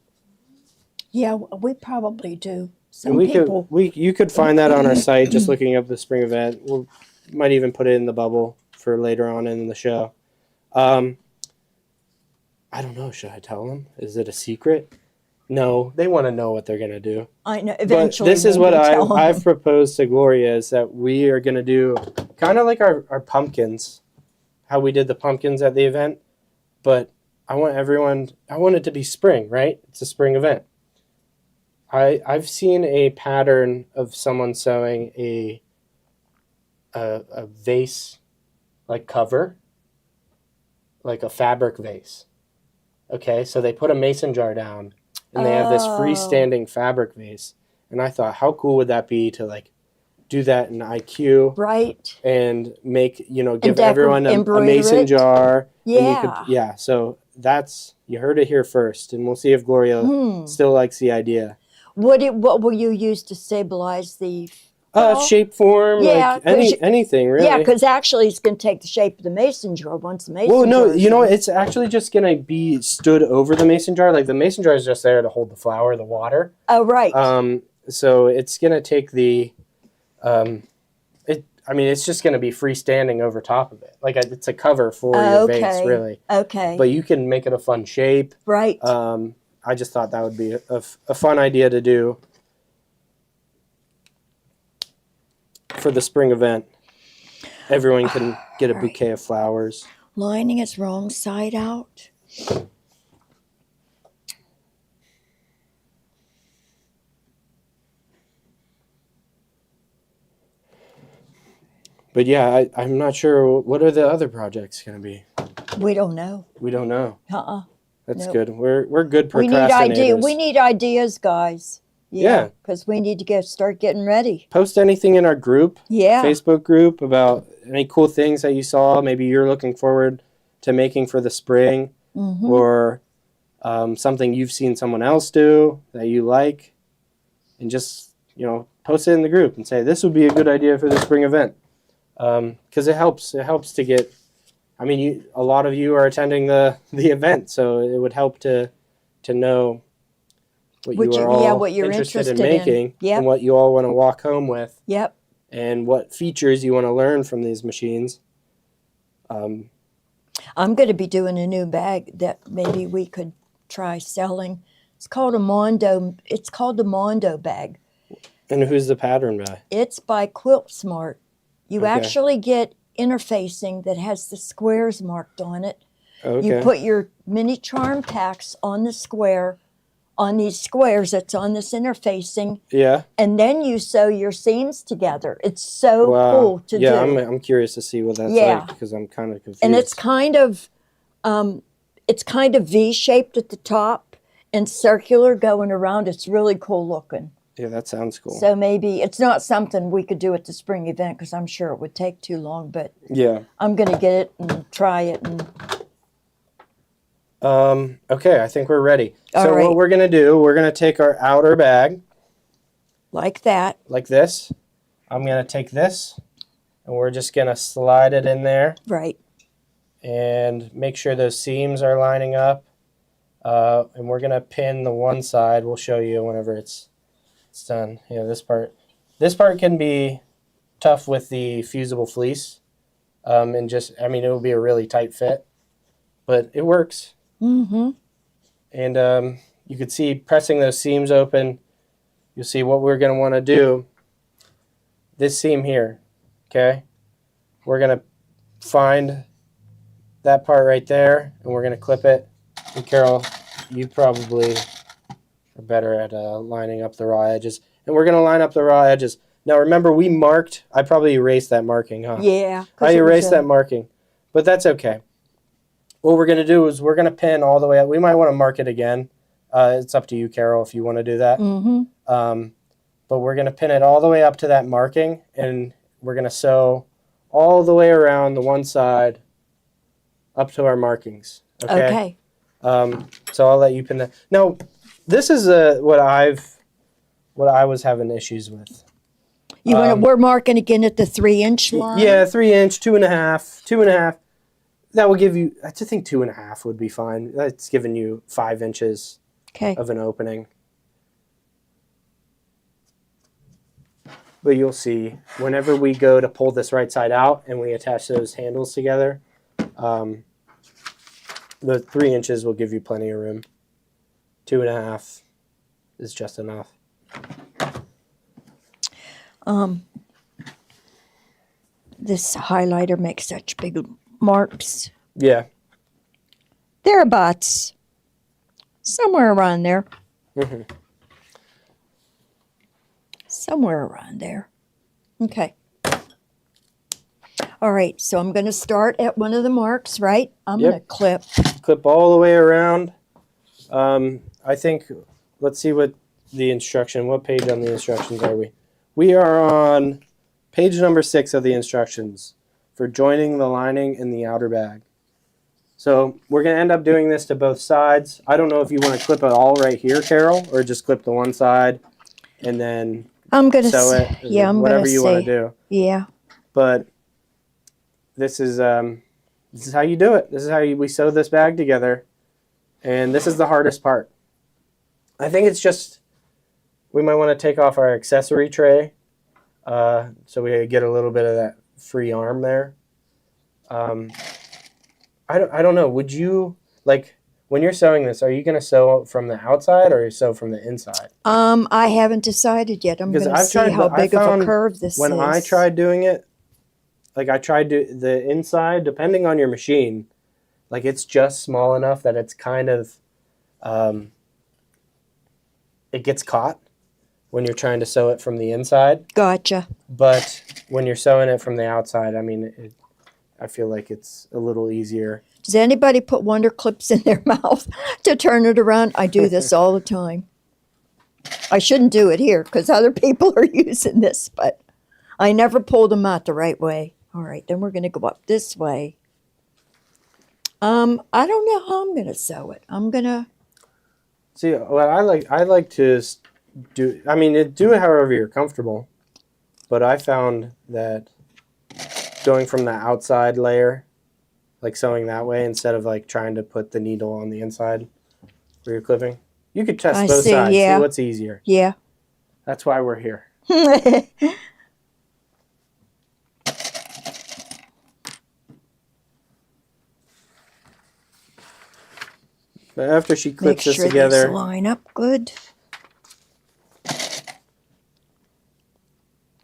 Yeah, we probably do. Some And people. you could find that on our site just looking up the spring event. We might even put it in the bubble for later on in the show. I don't know. Should I tell them? Is it a secret? No, they want to know what they're going to do. I know. Eventually, But this is what maybe tell 'em. I've proposed to Gloria is that we are going to do kind of like our pumpkins, how we did the pumpkins at the event. but I want it to be spring, right? It's a spring event. I've seen a pattern of someone sewing a vase like cover, like a fabric vase. Okay, so they put a mason jar down and they have this Oh. freestanding fabric vase. And I thought, how cool would that be to like do that in IQ Right. and make, give decor- everyone a embroider mason it. jar. Yeah. And you could, yeah. So you heard it here first. And we'll see if Gloria still likes the idea. What will you use to stabilize the? Shape form, Yeah, like anything really. Yeah, because actually it's going to take the shape of the mason jar once the mason Well, no, jar is in. it's actually just gonna be stood over the mason jar. Like the mason jar is just there to hold the flour, the water. Oh, right. So it's gonna take it's just gonna be freestanding over top of it. Like it's a cover for your vase, really. Okay. But you can make it a fun shape. Right. I just thought that would be a fun idea to do for the spring event. Everyone can get a bouquet of flowers. Lining is wrong side out. But yeah, I'm not sure what are the other projects going to be. We don't know. We don't know. That's Nope. good. We're good We procrastinators. We need ideas, guys. Yeah. Because we need to start getting ready. Post anything in our group, Yeah. Facebook group, about any cool things that you saw. Maybe you're looking forward to making for the spring, or something you've seen someone else do that you like, and just post it in the group and say this would be a good idea for the spring event, because it helps. It helps to get. I mean, a lot of you are attending the event, so it would help to know what you're interested in making, Yep. and what you all want to walk home with, Yep. and what features you want to learn from these machines. I'm going to be doing a new bag that maybe we could try selling. It's called a Mondo. It's called the Mondo bag. And who's the pattern by? It's by Quilt Smart. You Okay. actually get interfacing that has the squares marked on it. Okay. You put your mini charm packs on the square, on these squares that's on this interfacing, Yeah. and then you sew your seams together. It's so Wow. cool to Yeah, do. I'm curious to see what that's Yeah. like, because I'm kind of confused. And it's kind of V-shaped at the top and circular going around. It's really cool looking. Yeah, that sounds cool. So maybe it's not something we could do at the spring event because I'm sure it would take too long, but Yeah. I'm going to get it and try it. And Okay, I think we're ready. All So right. what we're gonna do, we're gonna take our outer bag like that. like this. I'm gonna take this, and we're just gonna slide it in there Right. and make sure those seams are lining up. And we're gonna pin the one side. We'll show you whenever it's done. Yeah, this part. This part can be tough with the fusible fleece, and it will be a really tight fit, but it works. Mm-hmm. And you can see pressing those seams open, you'll see what we're going to want to do. This seam here, okay? We're going to find that part right there, and we're going to clip it. And Carol, you probably are better at lining up the raw edges. And we're going to line up the raw edges. Now remember, I probably erased that marking, huh? Yeah. 'cause I it was erased that marking, but that's okay. What we're going to do is we're going to pin all the way up. We might want to mark it again. It's up to you, Carol, if you want to do that. Mm-hmm. But we're going to pin it all the way up to that marking, and we're going to sew all the way around the one side up to our markings. Okay. So I'll let you pin that. Now, this is what I was having issues with. We're marking again at the 3-inch line. Yeah, 3 inch, 2.5. That will give you, I just think 2.5 would be fine. That's giving you 5 inches Okay. of an opening. But you'll see, whenever we go to pull this right side out and we attach those handles together, the 3 inches will give you plenty of room. 2.5 is just enough. This highlighter makes such big marks. Yeah. thereabouts. Somewhere around there. Mhm. Somewhere around there. Okay. All right, so I'm going to start at one of the marks, right? I'm Yep. going to clip. Clip all the way around. I think, let's see what page on the instructions are we? We are on page number 6 of the instructions for joining the lining in the outer bag. So we're going to end up doing this to both sides. I don't know if you want to clip it all right here, Carol, or just clip the one side and then I'm going to sew it. Or yeah, I'm going whatever to you want to do. Yeah. But this is how you do it. This is how we sew this bag together. And this is the hardest part. I think it's just we might want to take off our accessory tray so we get a little bit of that free arm there. I don't know. Would you, like, when you're sewing this, are you going to sew from the outside or sew from the inside? I haven't decided yet. I'm Because going to I've see tried how the- I big of a found curve this When is. I tried doing it, like I tried the inside, depending on your machine, like it's just small enough that it's kind of, it gets caught when you're trying to sew it from the inside. Gotcha. But when you're sewing it from the outside, I mean, I feel like it's a little easier. Does anybody put Wonder Clips in their mouth to turn it around? I do this all the time. I shouldn't do it here because other people are using this, but I never pull them out the right way. All right, then we're going to go up this way. I don't know how I'm going to sew it. I'm going to... See, what I like to do, I mean, do it however you're comfortable. But I found that going from the outside layer, like sewing that way instead of like trying to put the needle on the inside where you're clipping, you could test I both see, sides, yeah. see what's easier. Yeah. That's why we're here. But after she Make clips this sure these together, line up good.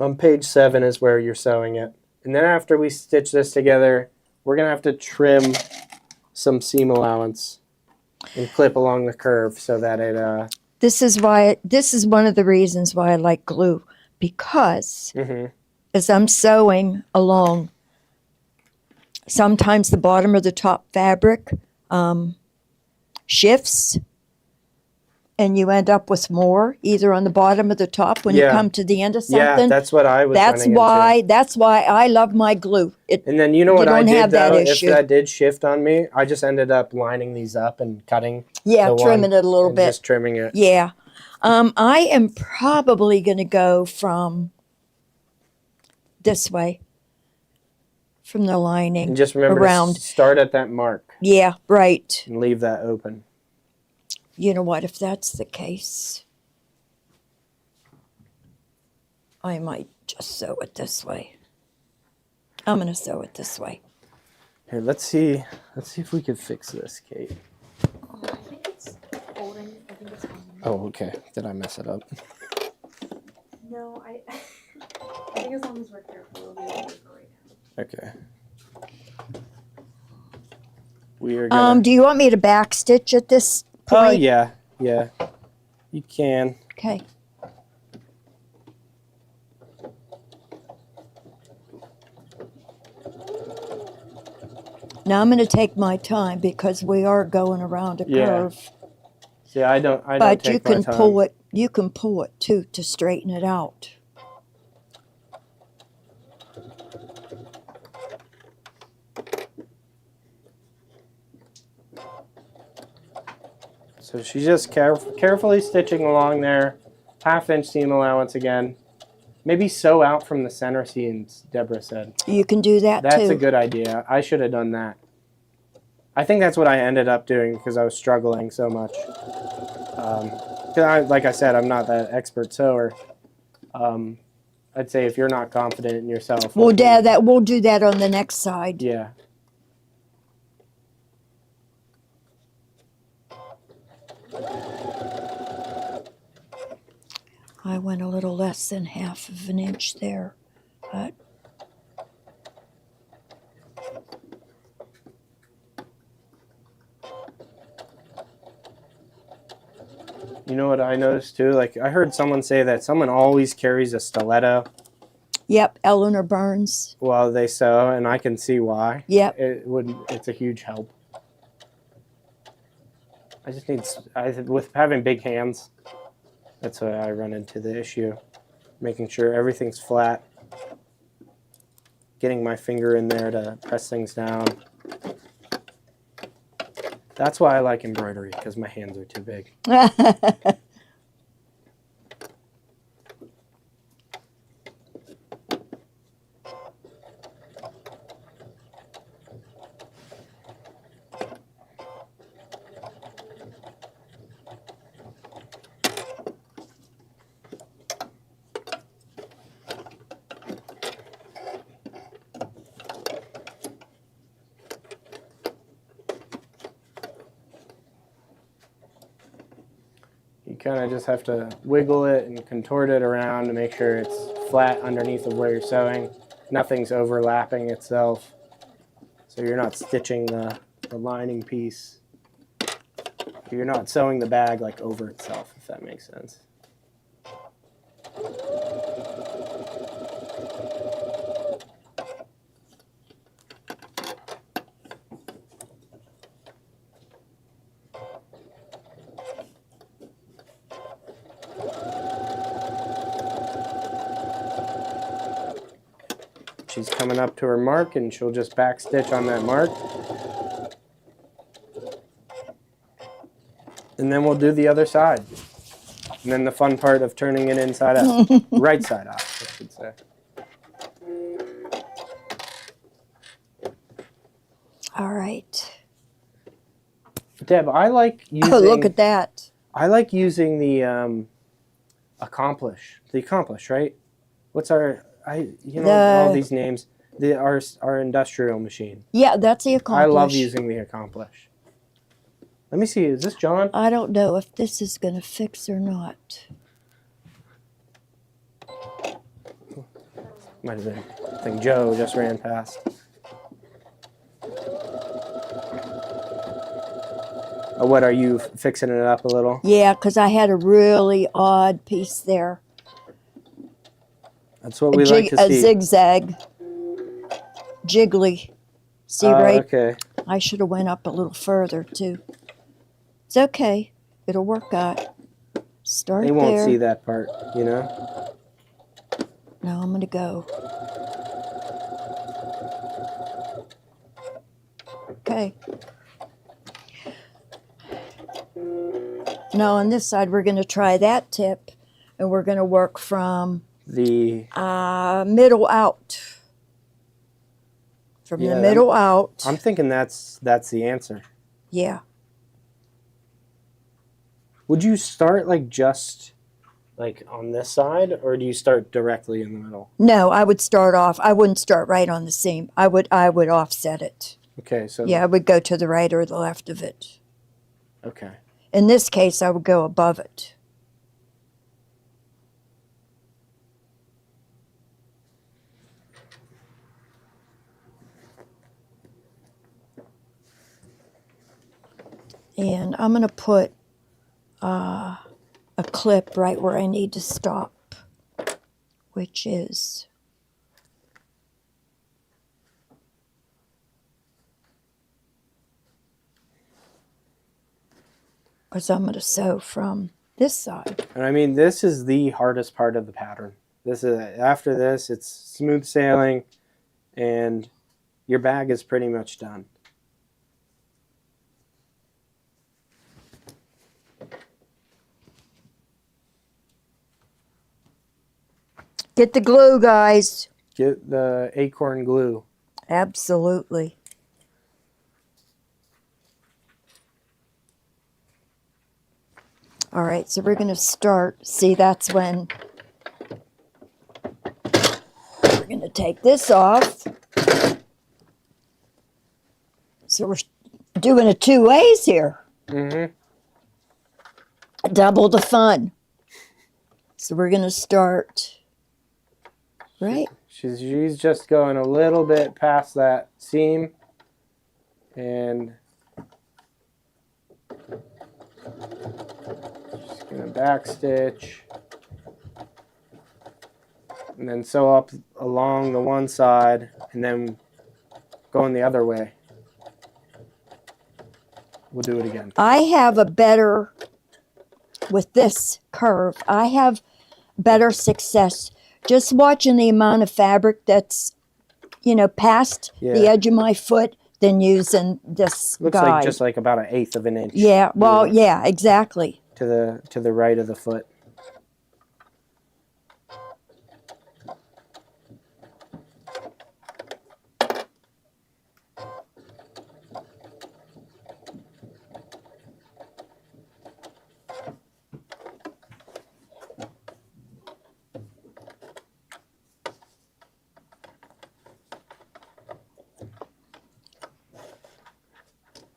on page 7 is where you're sewing it. And then after we stitch this together, we're going to have to trim some seam allowance and clip along the curve so that it... This is one of the reasons why I like glue, because as I'm sewing along, sometimes the bottom or the top fabric shifts, and you end up with more either on the bottom or the top when you Yeah. come to the end of Yeah, something. that's what I was running into. That's why I love my glue. And then you know what I don't did have that though? If issue. that did shift on me, I just ended up lining these up and cutting. Yeah, the trimming one it a little and bit. Just trimming it. Yeah. I am probably going to go from this way, from the lining. And just remember around. to start at that mark Yeah, right. and leave that open. You know what? If that's the case, I might just sew it this way. I'm going to sew it this way. Here, let's see if we can fix this, Kate. I think it's folding. I think it's folding. Oh, okay. Did I mess it up? No, I think as long as we're careful, we'll be able to for right now. Okay. We are gonna... Do you want me to backstitch at this Oh, point? yeah. Yeah. You can. Okay. Now I'm going to take my time because we are going around a Yeah. curve. See, I don't But take you can my time. pull it. You can pull it too to straighten it out. So she's just carefully stitching along there. 1/2 inch seam allowance again. Maybe sew out from the center seams, Deborah said. You can do that That's too. a good idea. I should have done that. I think that's what I ended up doing because I was struggling so much. Like I said, I'm not that expert sewer. I'd say if you're not confident in yourself. We'll do that on the next side. Yeah. I went a little less than 1/2 inch there, but You know what I noticed too? Like I heard someone say that someone always carries a stiletto Yep, Eleanor Burns. while they sew, and I can see why. Yep. It's a huge help. I just need, with having big hands, that's why I run into the issue. Making sure everything's flat. Getting my finger in there to press things down. That's why I like embroidery, because my hands are too big. You kind of just have to wiggle it and contort it around to make sure it's flat underneath of where you're sewing. Nothing's overlapping itself. So you're not stitching the lining piece. You're not sewing the bag like over itself, if that makes sense. She's coming up to her mark and she'll just back stitch on that mark. And then we'll do the other side. And then the fun part of turning it inside out. Right side out, I should say. All right. Deb, I like using... Oh, look at that. I like using the Accomplish. The Accomplish, right? What's our... all these names. Our industrial machine. Yeah, that's the Accomplish. I love using the Accomplish. Let me see. Is this John? I don't know if this is going to fix or not. Might have been. I think Joe just ran past. Oh, what, are you fixing it up a little? Yeah, because I had a really odd piece there. That's what we like to A see. zigzag. Jiggly. See, Oh, right? okay. I should have went up a little further, too. It's okay. It'll work out. Start They won't there. see that part, you know? Now I'm going to go. Okay. Now on this side, we're going to try that tip, and we're going to work from The middle out. From Yeah, the middle out. I'm thinking that's the answer. Yeah. Would you start like just like on this side, or do you start directly in the middle? No, I would start off. I wouldn't start right on the seam. I would offset it. Okay, so Yeah, I would go to the right or the left of it. Okay. In this case, I would go above it. And I'm going to put a clip right where I need to stop, which is because I'm going to sew from this side. And I mean, this is the hardest part of the pattern. This is after this, it's smooth sailing, and your bag is pretty much done. Get the glue, guys. Get the acorn glue. Absolutely. All right, so we're going to start. See, that's when we're going to take this off. So we're doing it two ways here. Mm-hmm. Double the fun. So we're going to start right. She's just going a little bit past that seam, and just And then back stitch. And then sew up along the one side and then going the other way. We'll do it again. I have a better, with this curve, I have better success just watching the amount of fabric that's, past the Yeah. edge of my foot than using this Looks guide. like just like about 1/8 of an inch. Yeah, well, yeah, exactly. To the right of the foot.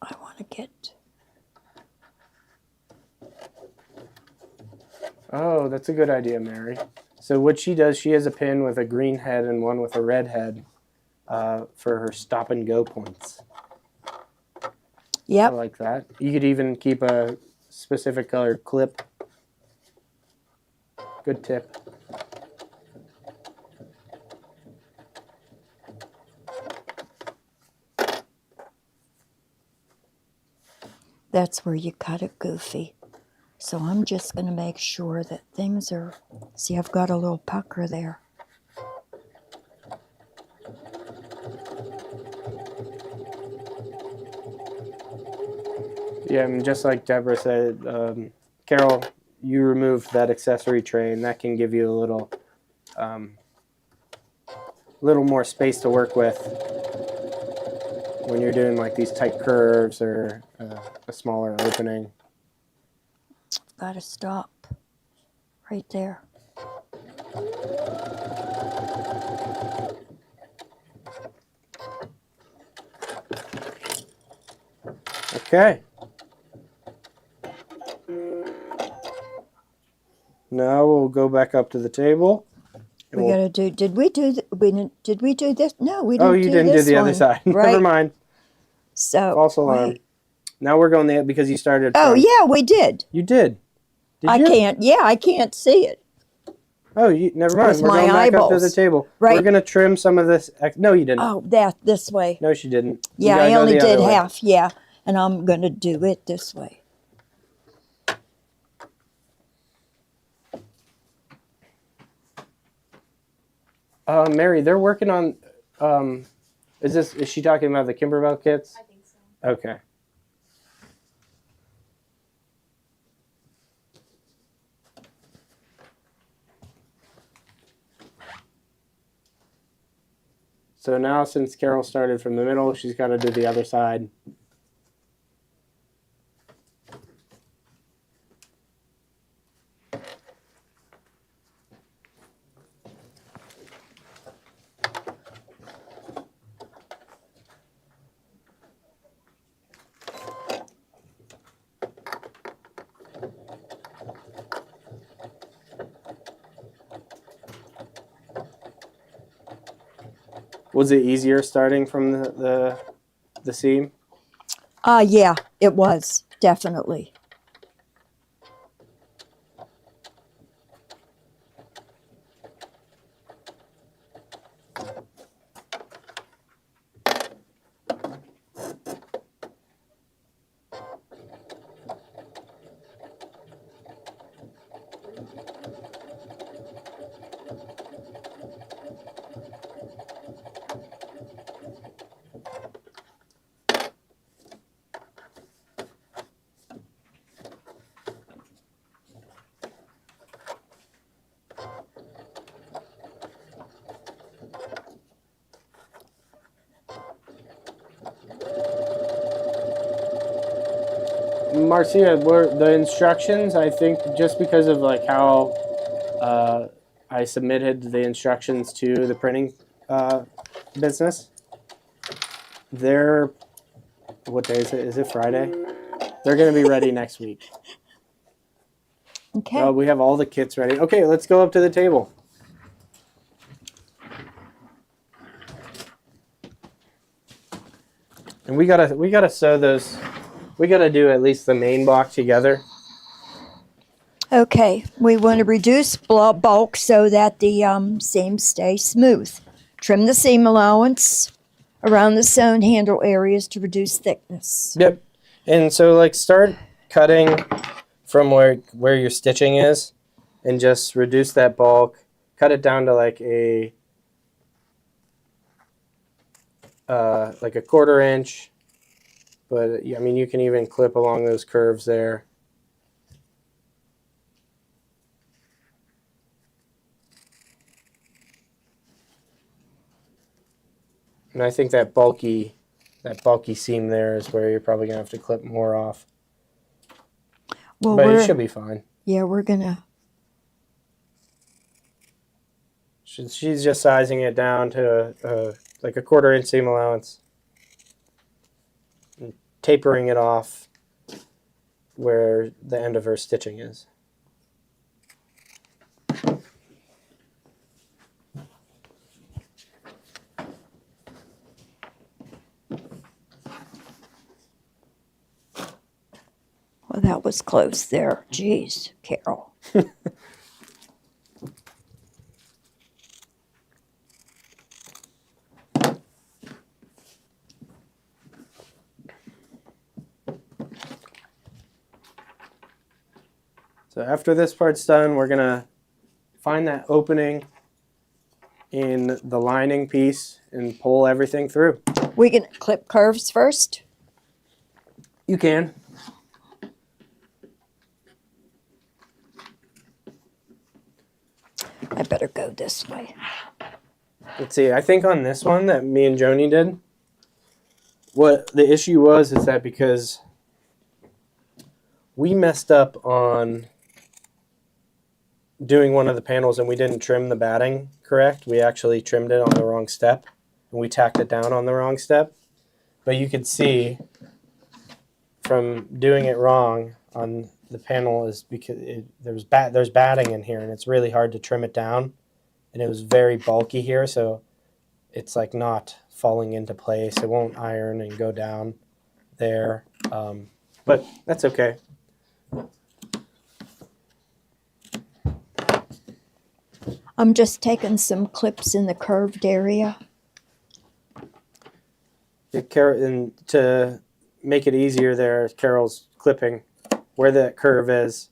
I want to get, Oh, that's a good idea, Mary. So what she does, she has a pin with a green head and one with a red head for her stop and go points. I yep, like that. You could even keep a specific colored clip. Good tip. that's where you cut it goofy. So I'm just going to make sure that things are, see, I've got a little pucker there. Yeah, and just like Deborah said, Carol, you removed that accessory tray, and that can give you a little more space to work with when you're doing like these tight curves or a smaller opening. Got to stop right there. Okay. Now we'll go back up to the table. and We we'll- got to do. Did we do? Did we do this? No, we didn't. Oh, you didn't do this the one. other side. Right. Never mind. So. False alarm. wait. Now we're going there because you started. Oh from- yeah, we did. You did. Did I you? can't. Yeah, I can't see it. Oh, never mind. With We're my going back up to the eyeballs. table. Right. We're gonna trim some of this. No, you didn't. Oh, that this way. No, she didn't. You Yeah, gotta I go only the did other way. half. Yeah, and I'm gonna do it this way. Mary, they're working on. Is she talking about the Kimberbell kits? I think so. Okay. So now, since Carol started from the middle, she's got to do the other side. Was it easier starting from the seam? Yeah, it was definitely. Marcia, were the instructions, I think, just because of like how I submitted the instructions to the printing business, they're, what day is it? Is it Friday? They're going to be ready next week. Okay. We have all the kits ready. Okay, let's go up to the table. And we gotta sew those. We gotta do at least the main block together. Okay, we want to reduce bulk so that the seams stay smooth. Trim the seam allowance around the sewn handle areas to reduce thickness. Yep. And so like start cutting from where your stitching is and just reduce that bulk. Cut it down to like a 1/4 inch. But I mean you can even clip along those curves there. And I think that bulky seam there is where you're probably gonna have to clip more off. Well, But it should be fine. Yeah, we're gonna. She's just sizing it down to like a 1/4 inch seam allowance, and tapering it off where the end of her stitching is. Well, that was close there. Jeez, Carol. So after this part's done, we're gonna find that opening in the lining piece and pull everything through. We gonna clip curves first. You can. I better go this way. Let's see, I think on this one that me and Joni did, what the issue was is that because we messed up on doing one of the panels and we didn't trim the batting correct. We actually trimmed it on the wrong step and we tacked it down on the wrong step. But you could see from doing it wrong on the panel is because there's batting in here and it's really hard to trim it down, and it was very bulky here, so it's like not falling into place. It won't iron and go down there, but that's okay. I'm just taking some clips in the curved area. And to make it easier there, Carol's clipping where that curve is.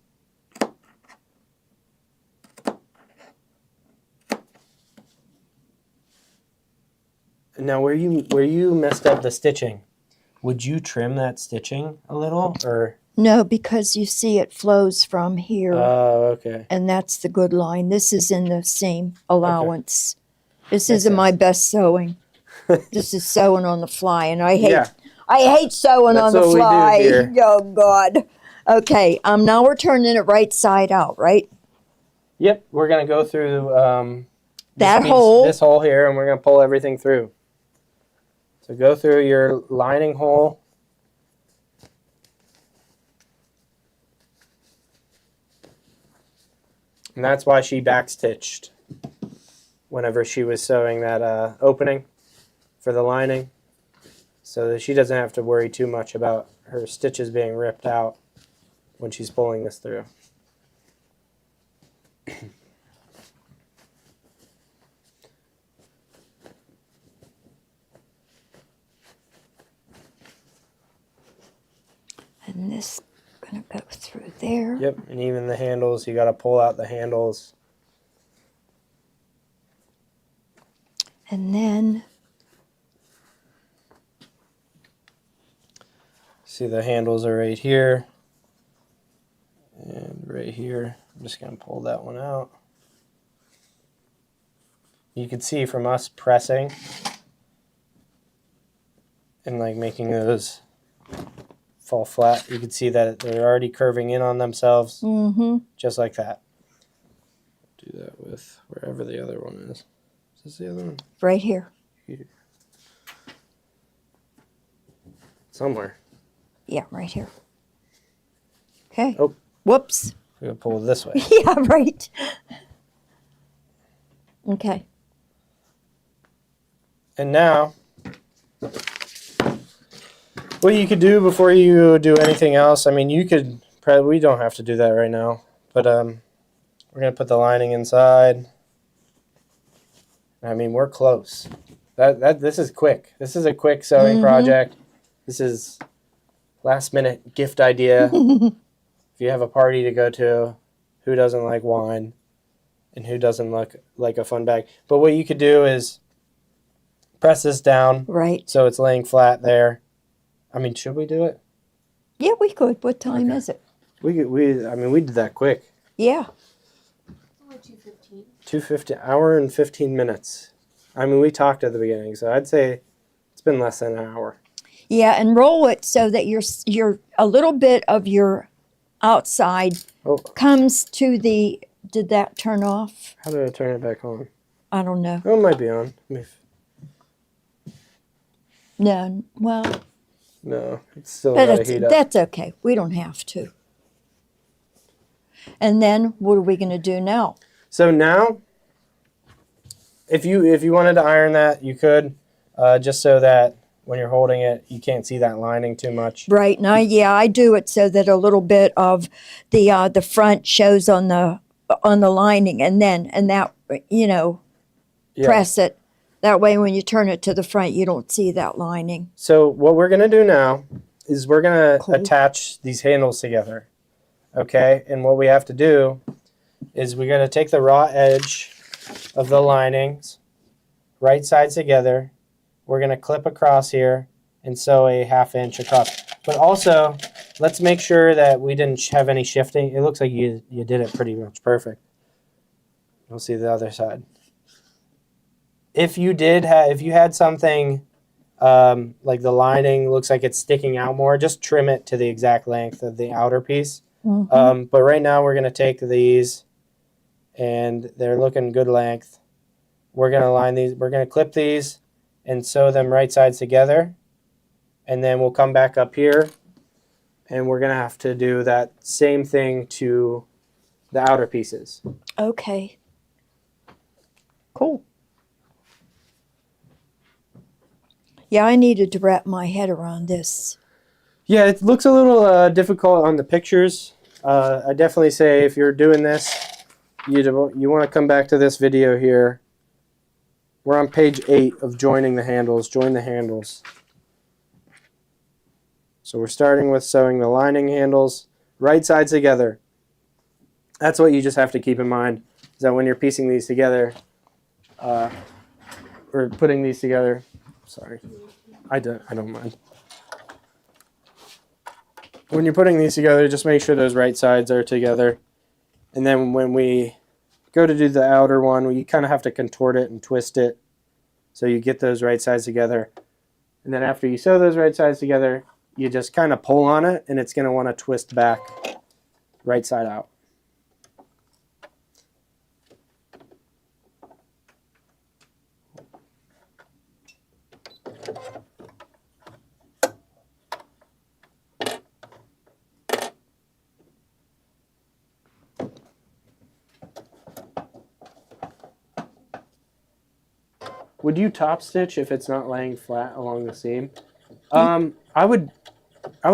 Now where you messed up the stitching, would you trim that stitching a little or? No, because you see it flows from here, Oh, okay. and that's the good line. This is in the seam allowance. This Makes isn't my sense. best sewing. This is sewing on the fly, and I hate Yeah. sewing That's on the what we do fly. here. Oh God. Okay. Now we're turning it right side out, right? Yep, we're gonna go through That hole. this hole here, and we're gonna pull everything through. So go through your lining hole. And that's why she backstitched whenever she was sewing that opening for the lining, so that she doesn't have to worry too much about her stitches being ripped out when she's pulling this through. And this gonna go through there. Yep, and even the handles, you got to pull out the handles. And then See, the handles are right here and right here. I'm just going to pull that one out. You can see from us pressing and like making those fall flat, you can see that they're already curving in on themselves, just like that. Do that with wherever the other one is. Is this the other one? right here. Here. Somewhere. Yeah, right here. Okay. Oh. Whoops. We're going to pull it this way. Yeah, right. Okay. And now, what you could do before you do anything else, I mean, you could, we don't have to do that right now, But we're gonna put the lining inside. I mean, we're close. This is quick. This is a quick sewing project. This is last minute gift idea. If you have a party to go to, who doesn't like wine, and who doesn't look like a fun bag? But what you could do is press this down, Right. so it's laying flat there. I mean, should we do it? Yeah, we could. What time Okay. is it? We did that quick. Yeah. Only 2:15. 2:50, hour and 15 minutes. I mean, we talked at the beginning, so I'd say it's been less than an hour. Yeah, and roll it so that you're a little bit of your outside Oh, comes to the. Did that turn off? how did I turn it back on? I don't know. Oh, it might be on. No. Well, No, it's still but gotta heat up. that's okay. We don't have to. And then what are we going to do now? So now, if you wanted to iron that, you could, just so that when you're holding it, you can't see that lining too much. Right now, yeah, I do it so that a little bit of the front shows on the lining, and that Yeah. press it. That way, when you turn it to the front, you don't see that lining. So what we're gonna do now is we're gonna Cool. attach these handles together, okay? And what we have to do is we gotta take the raw edge of the linings, right sides together. We're gonna clip across here and sew a 1/2 inch across. But also, let's make sure that we didn't have any shifting. It looks like you did it pretty much perfect. We'll see the other side. If you had something like the lining looks like it's sticking out more, just trim it to the exact length of the outer piece. But right now we're going to take these, and they're looking good length. We're going to line these. We're going to clip these and sew them right sides together. And then we'll come back up here, and we're going to have to do that same thing to the outer pieces. Okay. Cool. Yeah, I needed to wrap my head around this. Yeah, it looks a little difficult on the pictures. I definitely say if you're doing this, you want to come back to this video here. We're on page 8 of joining the handles. Join the handles. So we're starting with sewing the lining handles right sides together. That's what you just have to keep in mind, is that when you're piecing these together, or putting these together, sorry, I don't mind. When you're putting these together, just make sure those right sides are together. And then when we go to do the outer one, you kind of have to contort it and twist it so you get those right sides together. And then after you sew those right sides together, you just kind of pull on it, and it's going to want to twist back right side out. Would you top stitch if it's not laying flat along the seam? I would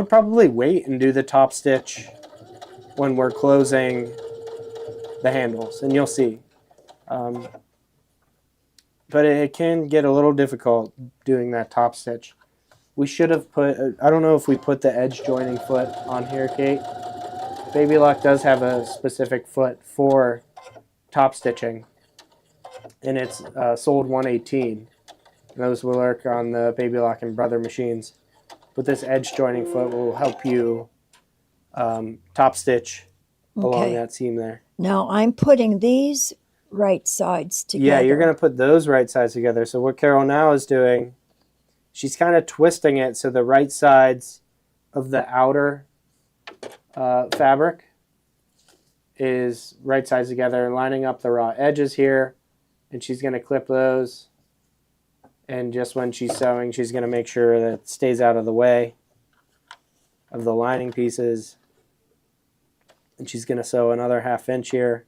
probably wait and do the top stitch when we're closing the handles, and you'll see. But it can get a little difficult doing that top stitch. We should have put, I don't know if we put the edge joining foot on here, Kate. Baby Lock does have a specific foot for top stitching, and it's sold 118. And those will work on the Baby Lock and Brother machines. But this edge joining foot will help you top stitch along Okay. that seam there. Now I'm putting these right sides together. Yeah, you're going to put those right sides together. So what Carol now is doing, she's kind of twisting it so the right sides of the outer fabric is right sides together, and lining up the raw edges here. And she's going to clip those. And just when she's sewing, she's going to make sure that it stays out of the way of the lining pieces. And she's going to sew another 1/2 inch here.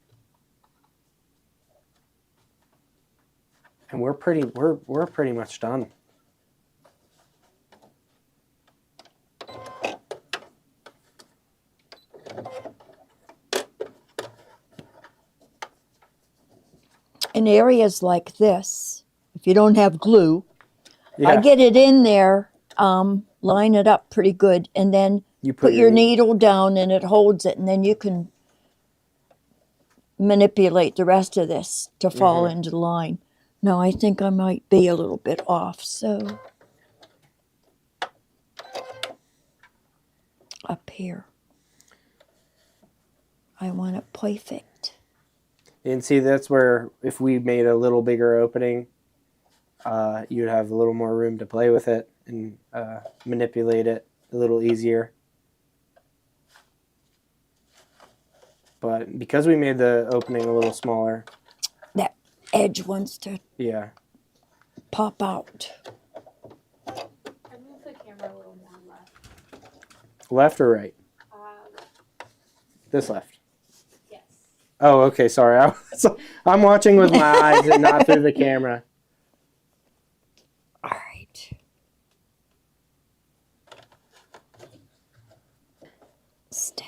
And we're pretty much done. in areas like this, if you don't have glue, Yeah. I get it in there, line it up pretty good, and then You put your needle down and it holds it, and then you can manipulate the rest of this to fall into line. No, I think I might be a little bit off, so up here. I want it perfect. And see, that's where if we made a little bigger opening, you'd have a little more room to play with it and manipulate it a little easier. But because we made the opening a little smaller, That edge wants to yeah. pop out. I moved the camera a little more left. Left or right? Left. This left. Yes. Oh, okay. Sorry. I'm watching with my eyes and not through the camera. All right. Stay.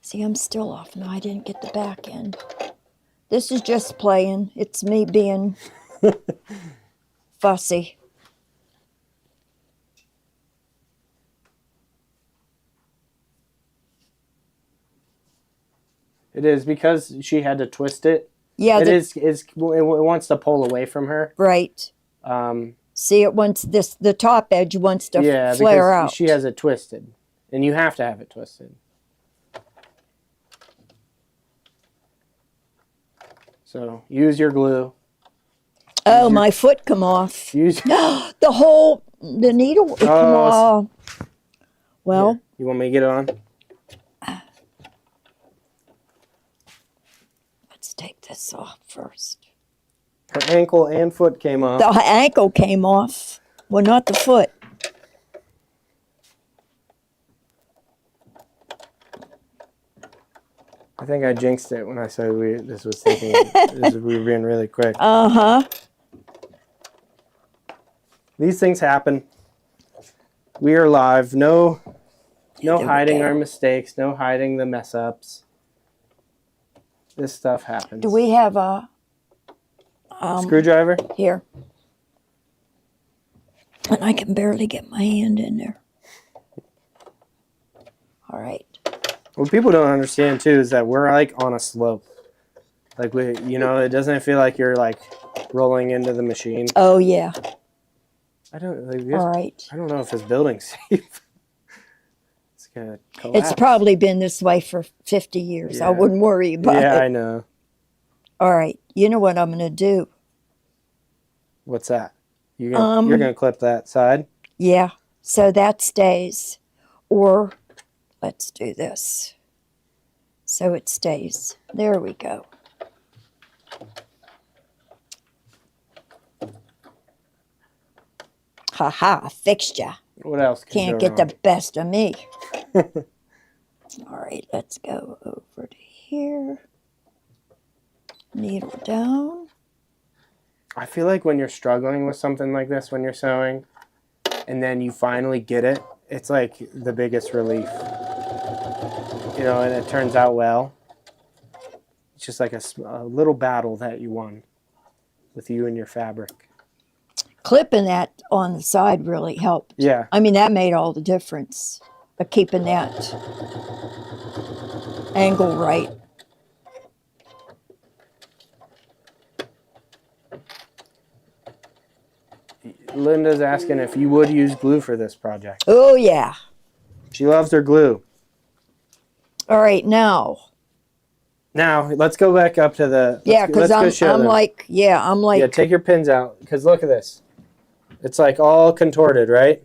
See, I'm still off now. I didn't get the back end. This is just playing. It's me being fussy. It is because she had to twist it. Yeah, It wants to pull away from her. right. See, it wants the top edge wants to Yeah, flare because out. she has it twisted, and you have to have it twisted. So use your glue. Oh, my foot come off. Use. The needle would come off. Well, You want me to get it on? let's take this off first. Her ankle and foot came off. The ankle came off. Well, not the foot. I think I jinxed it when I said we were being really quick. Uh-huh. These things happen. We are live. No There we hiding go. our mistakes. No hiding the mess ups. This stuff happens. Do we have a Screwdriver? here? And I can barely get my hand in there. All right. What people don't understand too is that we're like on a slope. Like it doesn't feel like you're like rolling into the machine. Oh yeah. I don't All right. I don't know if this building's safe. It's gonna collapse. It's probably been this way for 50 years. I Yeah. wouldn't worry about Yeah, I it. know. All right. You know what I'm going to do? What's that? You're gonna clip that side? Yeah. So that stays. Or let's do this. So it stays. There we go. Ha ha, fixed ya. What else Can't go get the wrong? best of me. All right, let's go over to here. Needle down. I feel like when you're struggling with something like this when you're sewing, and then you finally get it, it's like the biggest relief. And it turns out well. It's just like a little battle that you won with you and your fabric. Clipping that on the side really helped. Yeah. I mean, that made all the difference. But keeping that angle right. Linda's asking if you would use glue for this project. Oh, yeah. She loves her glue. All right, now. Now, let's go back up to the... Yeah, because I'm them. like, Yeah, take your pins out, because look at this. It's like all contorted, right?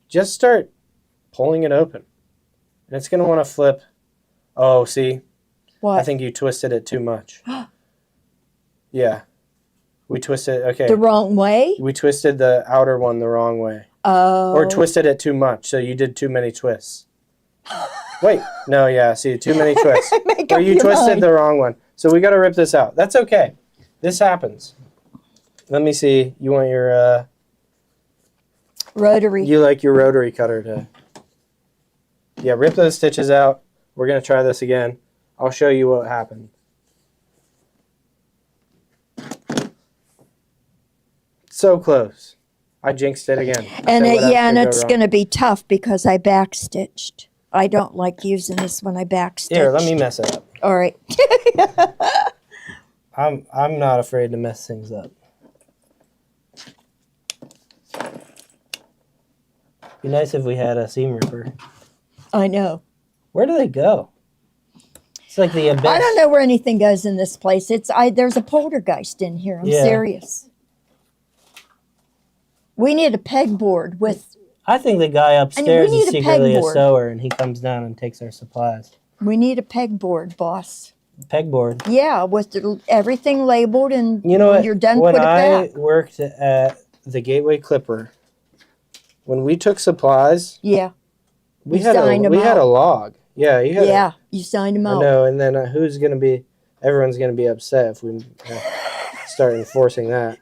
Just start pulling it open. And it's going to want to flip. Oh, see? what? I think you twisted it too much. Yeah. We twisted, okay. The wrong way? We twisted the outer one the wrong way. Oh. Or twisted it too much, so you did too many twists. Wait, no, yeah, see, too many twists. Make Or up you your twisted mind. the wrong one. So we got to rip this out. That's okay. This happens. Let me see. You want your Rotary. You like your rotary cutter to... Yeah, rip those stitches out. We're going to try this again. I'll show you what happened. So close. I jinxed it again. And So what else yeah, and could go it's wrong? going to be tough because I backstitched. I don't like using this when I backstitch. Here, let me mess it up. All right. I'm not afraid to mess things up. Be nice if we had a seam ripper. I know. Where do they go? It's like the abyss. I don't know where anything goes in this place. There's a poltergeist in here. I'm Yeah. serious. We need a pegboard with. I think the guy upstairs need is a secretly a pegboard. sewer, and he comes down and takes our supplies. We need a pegboard, boss. Pegboard. Yeah, with everything labeled, and You know when what? you're done, when put it I back. worked at the Gateway Clipper, when we took supplies, Yeah, we You had signed 'em a out. log. Yeah, you had. yeah. You signed them I out. know, and then who's gonna be? Everyone's gonna be upset if we start enforcing that.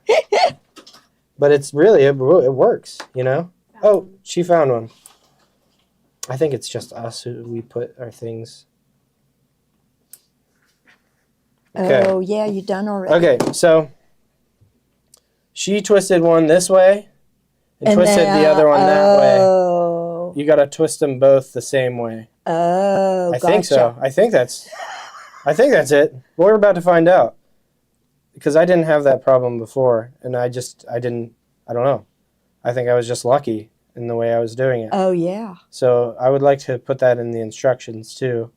But it's really it works, you know. Oh, she found one. I think it's just us who we put our things. Okay. Oh, yeah, you done already. Okay, so she twisted one this way and twisted the other one that way. Oh, You got to twist them both the same way. oh, I gotcha. think so. I think that's it. We're about to find out. Because I didn't have that problem before, and I don't know. I think I was just lucky in the way I was doing it. Oh, yeah. So I would like to put that in the instructions too,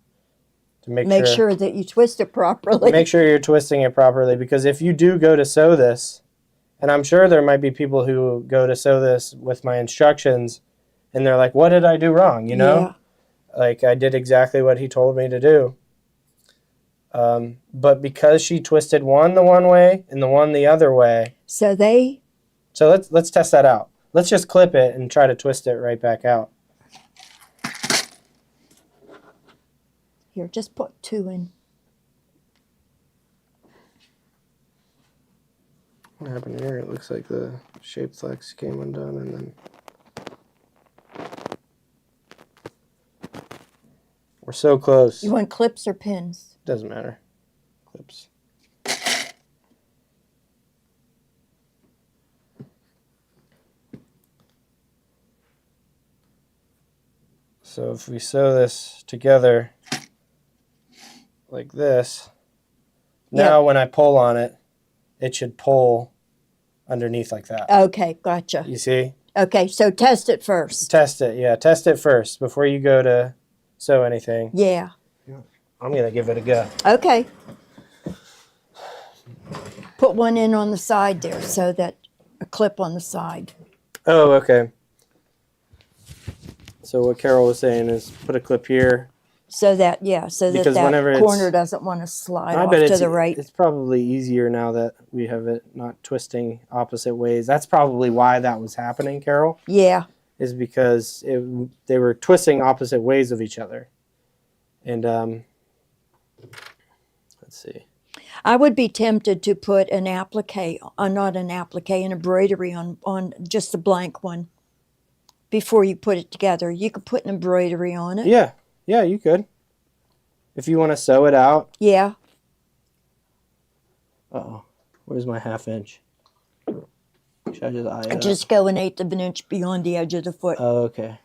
to Make sure that you twist it properly. make sure you're twisting it properly. Because if you do go to sew this, and I'm sure there might be people who go to sew this with my instructions, and they're like, "What did I do wrong?" You know, like I did exactly what he told me to do. But because she twisted one the one way and the one the other way, So let's test that out. Let's just clip it and try to twist it right back out. here, just put 2 in. What happened here? It looks like the shape flex came undone and then we're so close. You want clips or pins? Doesn't matter. Clips. So if we sew this together like this, now when I pull on it, it should pull underneath like that. Okay, gotcha. You see? Okay, so test it first. Test it. Yeah, test it first before you go to sew anything. Yeah. I'm going to give it a go. Okay. Put one in on the side there so that a clip on the side. Oh, okay. So what Carol was saying is put a clip here. So that, yeah, so that Because whenever that it's- corner doesn't want to slide I off bet to the right. it's probably easier now that we have it not twisting opposite ways. That's probably why that was happening, Carol, Yeah. is because they were twisting opposite ways of each other. And let's see. I would be tempted to put an applique, not an applique, an embroidery on just a blank one before you put it together. You could put an embroidery on it. Yeah, you could. If you want to sew it out. Yeah. Uh-oh. Where's my 1/2 inch? Should I just eye it up? Just go 1/8 of an inch beyond the edge of the foot. Oh, okay.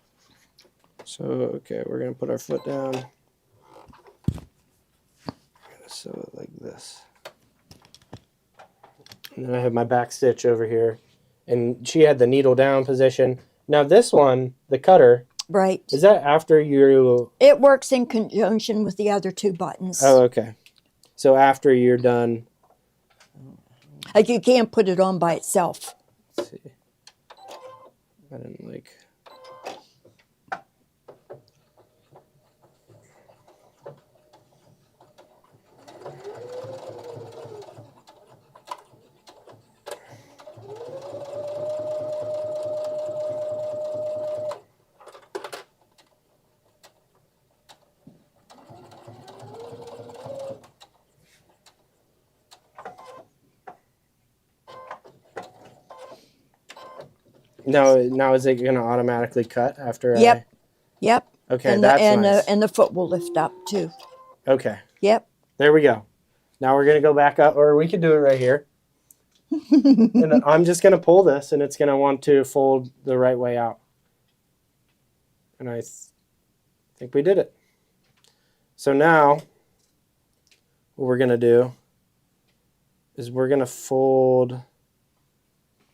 So, okay, we're going to put our foot down. I'm going to sew it like this. And then I have my back stitch over here. And she had the needle down position. Now this one, the cutter, Right. is that after you... It works in conjunction with the other 2 buttons. Oh, okay. So after you're done... Like you can't put it on by itself. Let's see. I didn't like... Now is it going to automatically cut after? Yep. Yep. Okay, And that's the, and nice. and the foot will lift up too. Okay, Yep. there we go. Now we're going to go back up, or we could do it right here. And I'm just going to pull this, and it's going to want to fold the right way out. And I think we did it. So now, what we're going to do is we're going to fold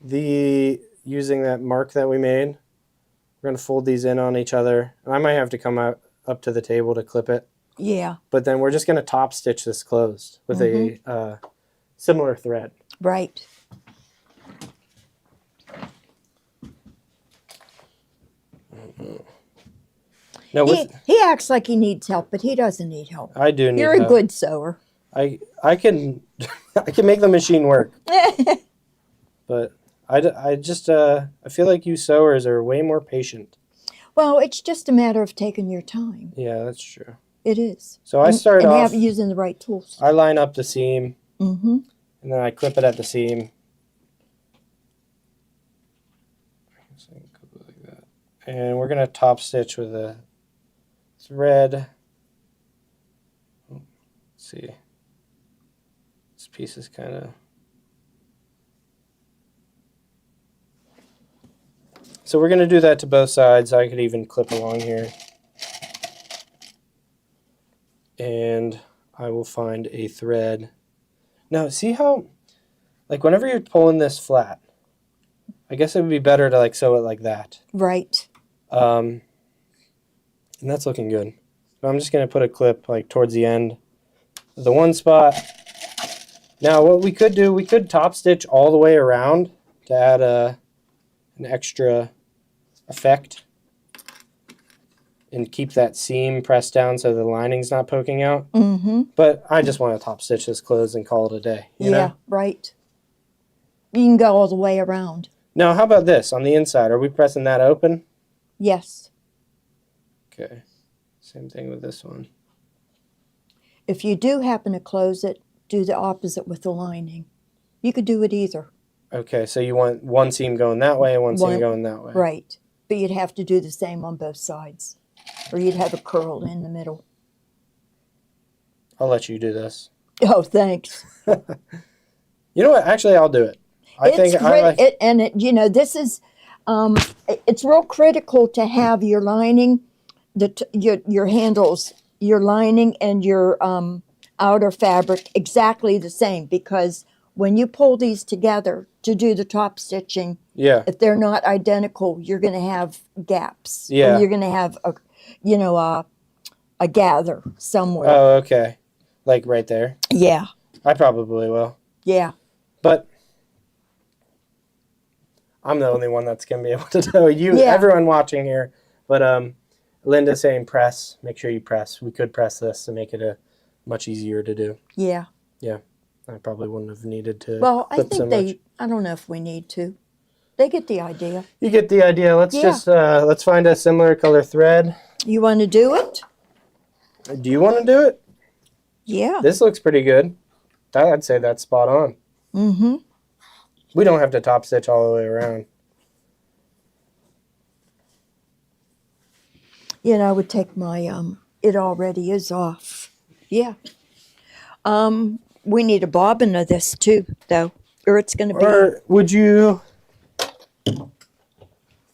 using that mark that we made. We're going to fold these in on each other. And I might have to come up to the table to clip it. Yeah. But then we're just going to top stitch this closed with a similar thread. Right. No, He acts like he needs help, but he doesn't need help. I do need You're a help. good sewer. I can I can make the machine work, but I just I feel like you sewers are way more patient. Well, it's just a matter of taking your time. Yeah, that's true. It is. So I start and off. using the right tools. I line up the seam, Mm-hmm. and then I clip it at the seam. So I can clip it like that. And we're gonna top stitch with a thread. Let's see. This piece is kind of. So we're gonna do that to both sides. I could even clip along here. And I will find a thread. Now, see how, like, whenever you're pulling this flat, I guess it would be better to, like, sew it like that. Right. And that's looking good. So I'm just going to put a clip, like, towards the end of the one spot. Now, what we could do, we could top stitch all the way around to add an extra effect. And keep that seam pressed down so the lining's not poking out. Mm-hmm. But I just want to top stitch this closed and call it a day. You Yeah, know? right. You can go all the way around. Now, how about this on the inside? Are we pressing that open? Yes. Okay. Same thing with this one. If you do happen to close it, do the opposite with the lining. You could do it either. Okay, so you want one seam going that way and one seam One- going that way. Right. But you'd have to do the same on both sides. Or you'd have a curl in the middle. I'll let you do this. Oh, thanks. You know what? Actually, I'll do it. I think I like. This is, it's real critical to have your lining, your handles, your lining and your outer fabric exactly the same, because when you pull these together to do the top stitching, Yeah. if they're not identical, you're going to have gaps. Yeah. Or you're going to have a gather somewhere. Oh, okay. Like right there. Yeah. I probably will. Yeah. But I'm the only one that's gonna be able to tell you, Yeah. everyone watching here. But Linda's saying press. Make sure you press. We could press this to make it much easier to do. Yeah. I probably wouldn't have needed to. Well, I clip think so much. I don't know if we need to. They get the idea. You get the idea. Let's Yeah. just let's find a similar color thread. You want to do it? Do you want to do it? Yeah. This looks pretty good. I'd say that's spot on. Mm-hmm. We don't have to top stitch all the way around. I would take my it already is off. Yeah. We need a bobbin of this too, though, or it's going to be. Or would you?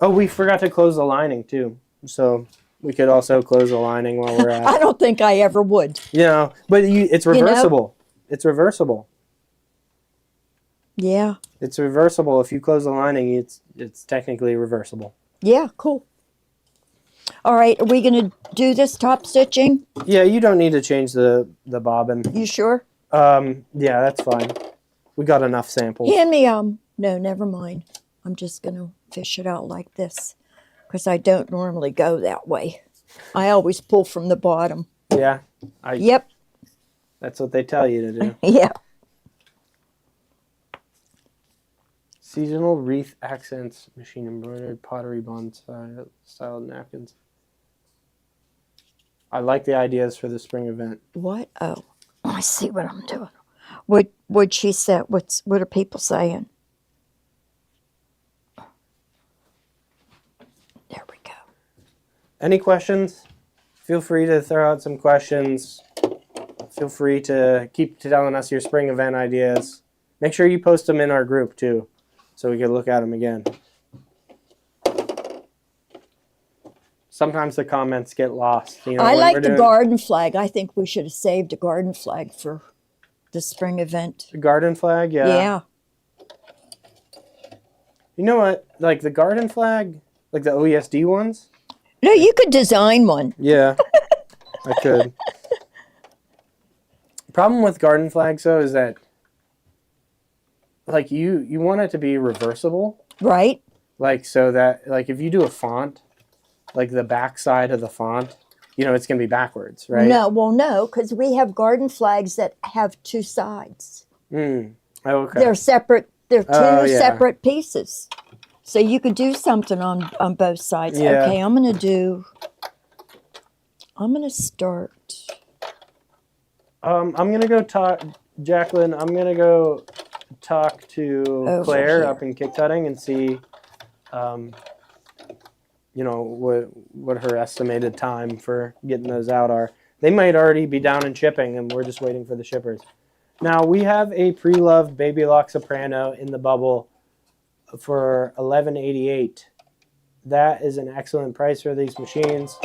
Oh, we forgot to close the lining too. So we could also close the lining while we're at I it. don't think I ever would. But it's know? reversible. It's reversible. Yeah. It's reversible. If you close the lining, it's technically reversible. Yeah. Cool. All right. Are we going to do this top stitching? Yeah, you don't need to change the bobbin. You sure? Yeah, that's fine. We got enough samples. Hand me No, never mind. I'm just going to fish it out like this because I don't normally go that way. I always pull from the bottom. Yeah. Yep. That's what they tell you to do. Yeah. Seasonal wreath accents, machine embroidered pottery bond style napkins. I like the ideas for the spring event. What? Oh, I see what I'm doing. What she said? What are people saying? Any questions? Feel free to throw out some questions. Feel free to keep telling us your spring event ideas. Make sure you post them in our group too, so we can look at them again. Sometimes the comments get lost. You know, I when like we're the doing garden flag. I think we should have saved a garden flag for the spring event. the garden flag. Yeah. You know what? Like the garden flag, like the OESD ones. No, you could design one. Yeah, I could. Problem with garden flags though is that like you want it to be reversible, Right? like so that like if you do a font, like the back side of the font, you know it's gonna be backwards, right? No, because we have garden flags that have two sides. Mm. Oh, okay. They're separate. They're two Oh, yeah. separate pieces. So you could do something on both sides. Yeah. Okay, I'm gonna start. I'm gonna go talk, Jacqueline. I'm gonna go talk to Over Claire here. up in kick cutting and see, you know, what her estimated time for getting those out are. They might already be down and shipping, and we're just waiting for the shippers. Now we have a pre-loved Baby Lock Soprano in the bubble for $11.88. That is an excellent price for these machines.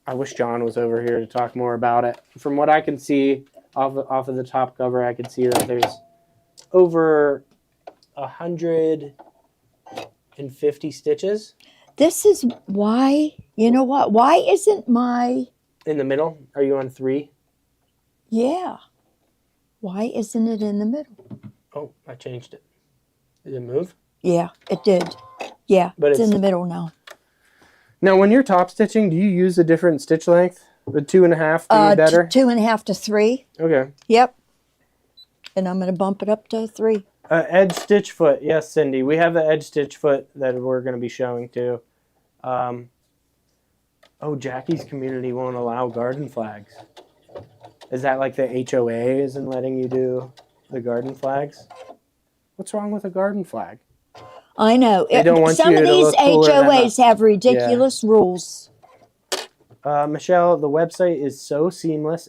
I wish John was over here to talk more about it. From what I can see off of the top cover, I can see that there's over 150 stitches This is why. You know what? Why isn't my in the middle. Are you on 3? yeah? Why isn't it in the middle? Oh, I changed it. Did it move? Yeah, it did. Yeah, But it's in it's- the middle now. Now, when you're top stitching, do you use a different stitch length? Would 2.5 be better? 2.5 to 3. Okay. Yep. And I'm going to bump it up to 3. Edge stitch foot. Yes, Cindy. We have the edge stitch foot that we're going to be showing too. Jackie's community won't allow garden flags. Is that like the HOA isn't letting you do the garden flags? What's wrong with a garden flag? I know. They don't want Some you of to these look cooler than HOAs have ridiculous rules. Michelle, the website is So Seamless,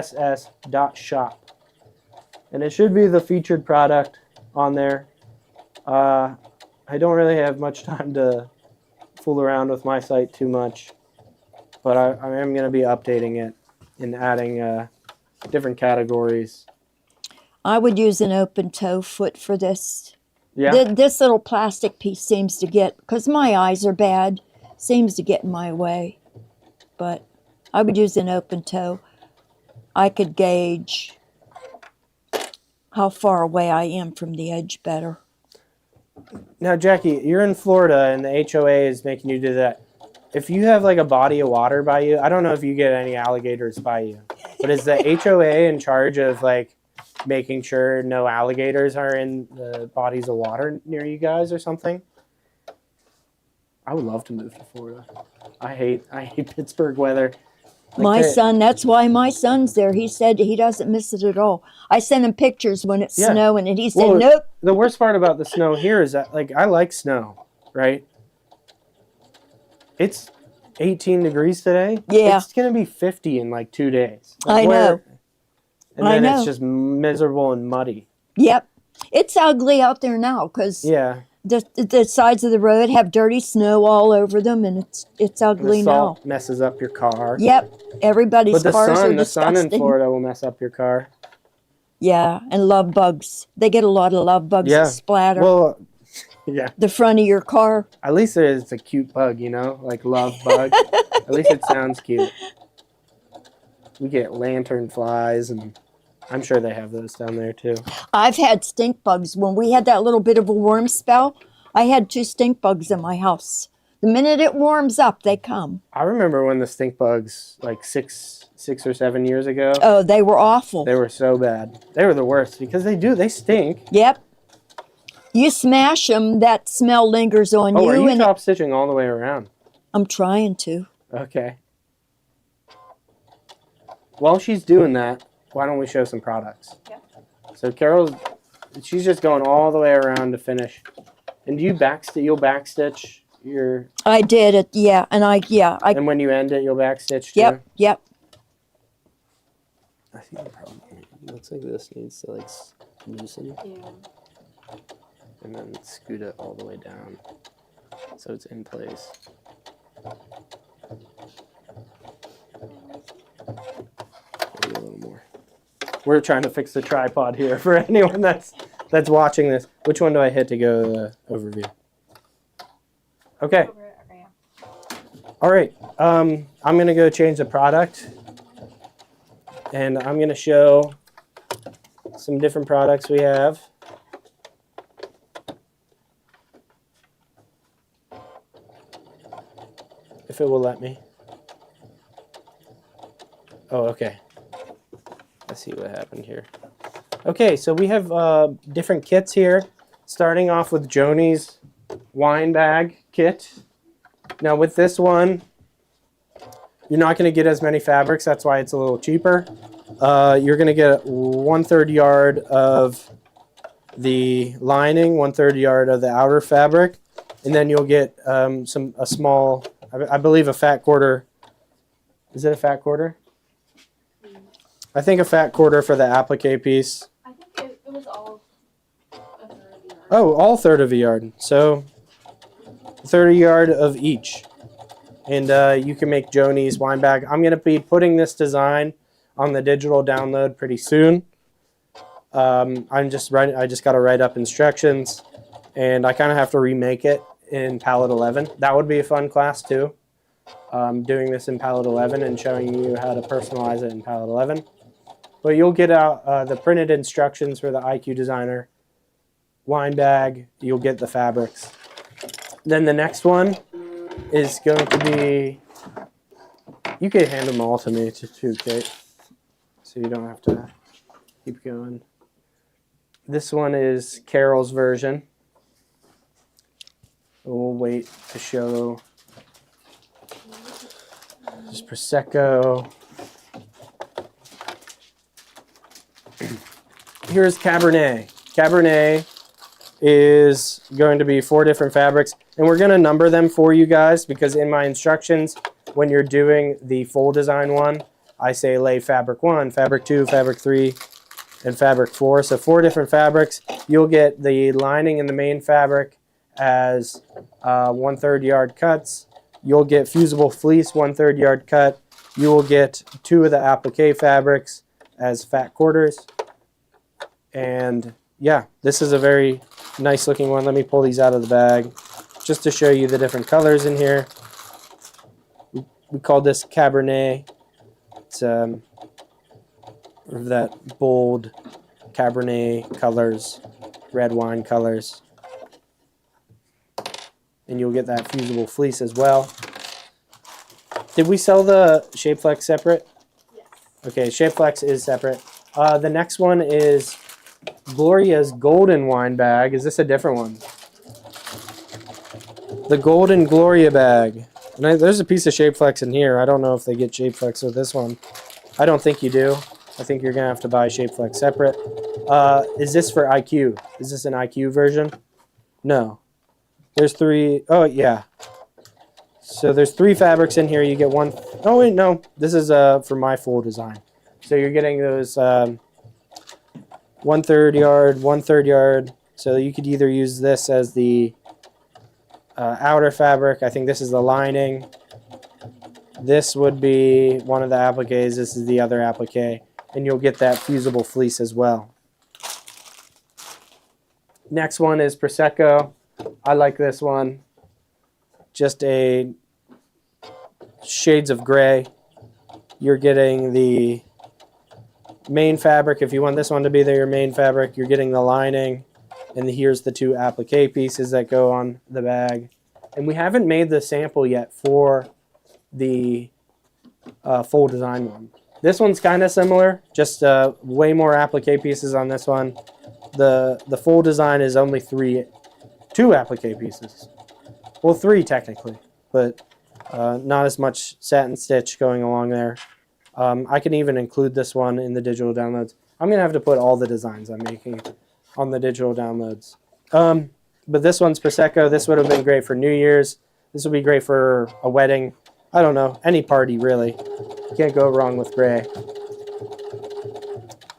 SEWSEAMLESS.shop. And it should be the featured product on there. I don't really have much time to fool around with my site too much, but I am going to be updating it and adding different categories. I would use an open toe foot for this. Yeah. This little plastic piece seems to get, because my eyes are bad, seems to get in my way. But I would use an open toe. I could gauge how far away I am from the edge better. Now, Jackie, you're in Florida and the HOA is making you do that. If you have like a body of water by you, I don't know if you get any alligators by you, but is the HOA in charge of like making sure no alligators are in the bodies of water near you guys or something? I would love to move to Florida. I hate Pittsburgh weather. My the- son, that's why my son's there. He said he doesn't miss it at all. I sent him pictures when it's Yeah. snowing, and he said, Well, nope. The worst part about the snow here is that like I like snow, right? It's 18 degrees today. Yeah. It's gonna be 50 in like 2 days. I know. And I then know. it's just miserable and muddy. Yep. It's ugly out there now because Yeah. the sides of the road have dirty snow all over them, and it's And ugly the now. salt messes up your car. Yep. Everybody's But the cars are sun disgusting. in Florida will mess up your car. Yeah, and love bugs. They get a lot of love bugs Yeah. that splatter Well, yeah. the front of your car. At least it's a cute bug, you know, like love bug. At least it sounds cute. We get lantern flies, and I'm sure they have those down there too. I've had stink bugs. When we had that little bit of a warm spell, I had 2 stink bugs in my house. The minute it warms up, they come. I remember when the stink bugs, like six or 7 years ago, Oh, they were awful. they were so bad. They were the worst because they stink. Yep. You smash them, that smell lingers on Oh, are you and top stitching all the way around? I'm trying to. Okay. While she's doing that, why don't we show some products? Yep. So Carol's she's just going all the way around to finish. And do you you'll backstitch your, I did it, yeah, and I and when you end it, you'll backstitch too? yep. I think the problem, it looks like this needs to like loosen Yeah. and then scoot it all the way down so it's in place. Maybe a little more. We're trying to fix the tripod here for anyone that's watching this. Which one do I hit to go to the overview? Okay. Over it. Okay, yeah. All right. I'm going to go change the product. And I'm going to show some different products we have. If it will let me. Oh, okay. Let's see what happened here. Okay, so we have different kits here. Starting off with Joni's wine bag kit. Now with this one, you're not going to get as many fabrics. That's why it's a little cheaper. You're going to get 1/3 yard of the lining, 1/3 yard of the outer fabric, and then you'll get a small, I believe a fat quarter. Is it a fat quarter? I think a fat quarter for the applique piece. I think it was all a third of the yard. Oh, all 1/3 of a yard. So 30 yard of each. And you can make Joni's wine bag. I'm going to be putting this design on the digital download pretty soon. I just got to write up instructions, and I kind of have to remake it in Palette 11. That would be a fun class too. Doing this in Palette 11 and showing you how to personalize it in Palette 11. But you'll get out the printed instructions for the IQ Designer wine bag. You'll get the fabrics. Then the next one is going to be, you can hand them all to me too, Kate, so you don't have to keep going. This one is Carol's version. We'll wait to show. There's Prosecco. Here's Cabernet. Cabernet is going to be 4 different fabrics, and we're going to number them for you guys because in my instructions, when you're doing the full design one, I say lay fabric 1, fabric 2, fabric 3, and fabric 4. So 4 different fabrics. You'll get the lining and the main fabric as 1/3 yard cuts. You'll get fusible fleece 1/3 yard cut. You will get 2 of the applique fabrics as fat quarters. And yeah, this is a very nice looking one. Let me pull these out of the bag just to show you the different colors in here. We call this Cabernet. It's that bold Cabernet colors, red wine colors. And you'll get that fusible fleece as well. Did we sell the Shapeflex separate? Yes. Okay, Shapeflex is separate. The next one is Gloria's golden wine bag. Is this a different one? The golden Gloria bag. And there's a piece of Shapeflex in here. I don't know if they get Shapeflex with this one. I don't think you do. I think you're going to have to buy Shapeflex separate. Is this for IQ? Is this an IQ version? No. There's 3. Oh, yeah. So there's 3 fabrics in here. You get 1. Oh, wait, no. This is for my full design. So you're getting those 1/3 yard, 1/3 yard. So you could either use this as the outer fabric. I think this is the lining. This would be one of the appliques. This is the other applique. And you'll get that fusible fleece as well. Next one is Prosecco. I like this one. Just a shades of gray. You're getting the main fabric. If you want this one to be your main fabric, you're getting the lining. And here's the 2 applique pieces that go on the bag. And we haven't made the sample yet for the full design one. This one's kind of similar, just way more applique pieces on this one. The full design is only 2 applique pieces. Well, 3 technically, but not as much satin stitch going along there. I can even include this one in the digital downloads. I'm going to have to put all the designs I'm making on the digital downloads. But this one's Prosecco. This would have been great for New Year's. This would be great for a wedding. I don't know, any party really. You can't go wrong with gray.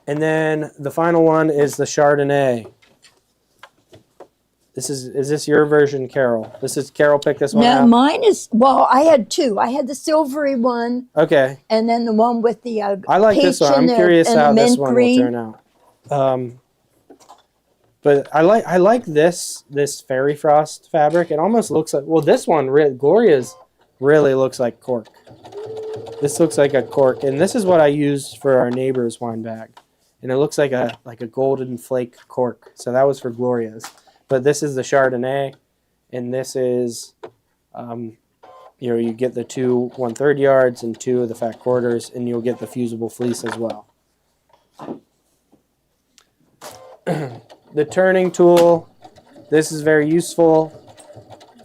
And then the final one is the Chardonnay. Is this your version, Carol? Carol picked this one No, out? mine is, well, I had two. I had the silvery one Okay. and then the one with the I like this peach one. I'm and the- curious and how the this mint one green. will turn out. But I like this fairy frost fabric. It almost looks like, well, this one, Gloria's really looks like cork. This looks like a cork, and this is what I used for our neighbor's wine bag, and it looks like a golden flake cork. So that was for Gloria's, but this is the Chardonnay, and this is, you get the 2 1/3 yards and 2 of the fat quarters, and you'll get the fusible fleece as well. The turning tool, this is very useful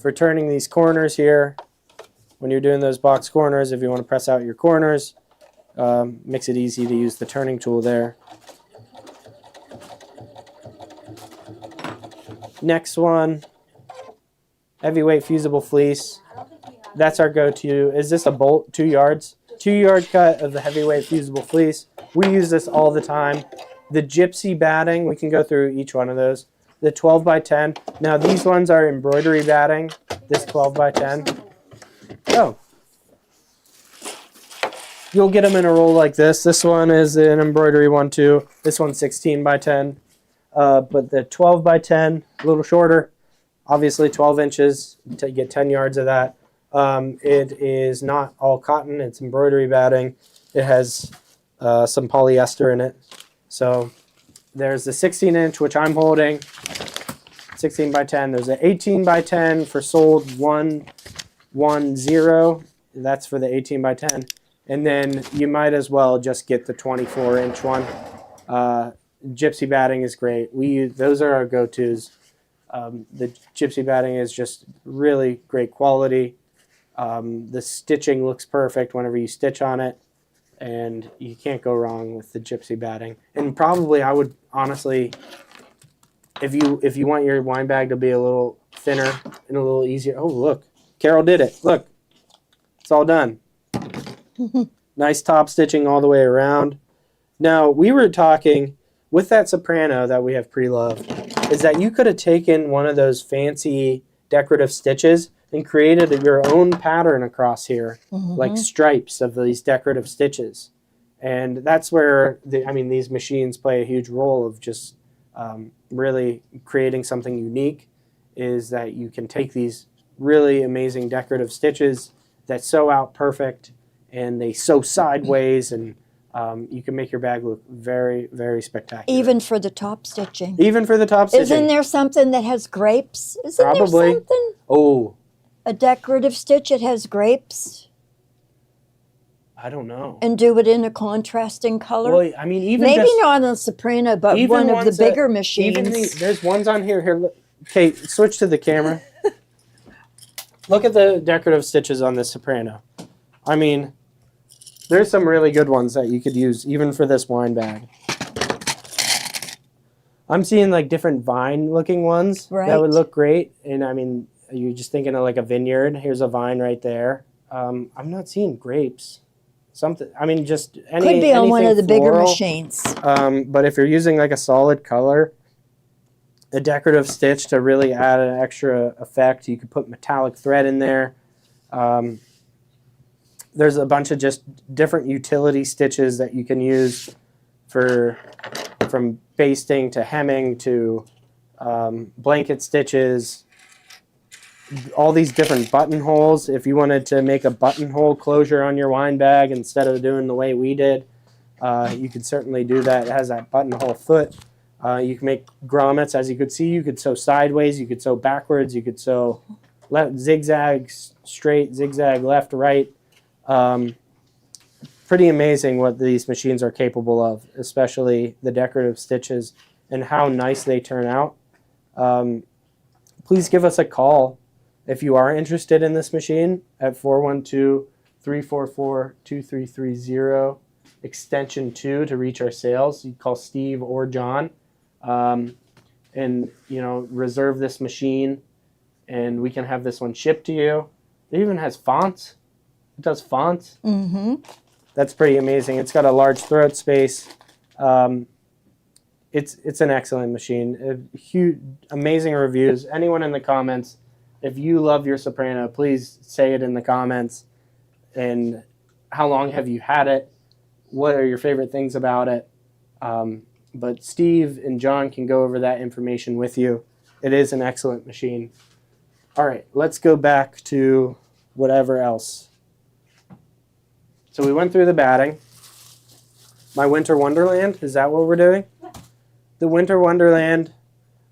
for turning these corners here. When you're doing those box corners, if you want to press out your corners, makes it easy to use the turning tool there. Next one, heavyweight fusible fleece. That's our go-to. Is this a bolt, 2 yards? 2-yard cut of the heavyweight fusible fleece. We use this all the time. The gypsy batting, we can go through each one of those. The 12 by 10. Now these ones are embroidery batting. This 12 by 10. Oh. You'll get them in a roll like this. This one is an embroidery one too. This one's 16 by 10. But the 12 by 10, a little shorter. Obviously 12 inches, to get 10 yards of that. It is not all cotton, it's embroidery batting. It has some polyester in it. So there's the 16 inch, which I'm holding, 16 by 10. There's an 18 by 10 for sold 110. That's for the 18 by 10. And then you might as well just get the 24 inch one. Gypsy batting is great. Those are our go-tos. The gypsy batting is just really great quality. The stitching looks perfect whenever you stitch on it, and you can't go wrong with the gypsy batting. And probably I would honestly, if you want your wine bag to be a little thinner and a little easier. Oh, look, Carol did it. Look, it's all done. Nice top stitching all the way around. Now, we were talking with that soprano that we have pre-loved, is that you could have taken one of those fancy decorative stitches and created your own pattern across here, like stripes of these decorative stitches. And that's where these machines play a huge role of just really creating something unique, is that you can take these really amazing decorative stitches that sew out perfect, and they sew sideways, and you can make your bag look very, very spectacular. Even for the top stitching. Even for the top stitching. Isn't there something that has grapes? Isn't Probably. there something? Oh, A decorative stitch that has grapes I don't know. and do it in a contrasting color? Well, I mean, even Maybe just, not on soprano, but even one of the ones that- bigger machines. there's ones on here. Here, look. Kate, switch to the camera. Look at the decorative stitches on this soprano. I mean, there's some really good ones that you could use even for this wine bag. I'm seeing like different vine-looking ones that would Right. look great, and I mean, you're just thinking of like a vineyard. Here's a vine right there. I'm not seeing grapes. Something. I mean, just Could be on one of the anything bigger floral. machines. But if you're using like a solid color, a decorative stitch to really add an extra effect, you could put metallic thread in there. There's a bunch of just different utility stitches that you can use from basting to hemming to blanket stitches. All these different buttonholes. If you wanted to make a buttonhole closure on your wine bag instead of doing the way we did, you could certainly do that. It has that buttonhole foot. You can make grommets, as you could see. You could sew sideways. You could sew backwards. You could sew zigzag, straight, zigzag, left, right. Pretty amazing what these machines are capable of, especially the decorative stitches and how nice they turn out. Please give us a call if you are interested in this machine at 412-344-2330, extension 2 to reach our sales. You call Steve or John. and reserve this machine, and we can have this one shipped to you. It even has fonts. It does fonts. Mm-hmm. That's pretty amazing. It's got a large throat space. It's an excellent machine. Huge, amazing reviews. Anyone in the comments, if you love your soprano, please say it in the comments. And how long have you had it? What are your favorite things about it? But Steve and John can go over that information with you. It is an excellent machine. All right, let's go back to whatever else. So we went through the batting. My Winter Wonderland, is that what we're doing? Yeah. The Winter Wonderland,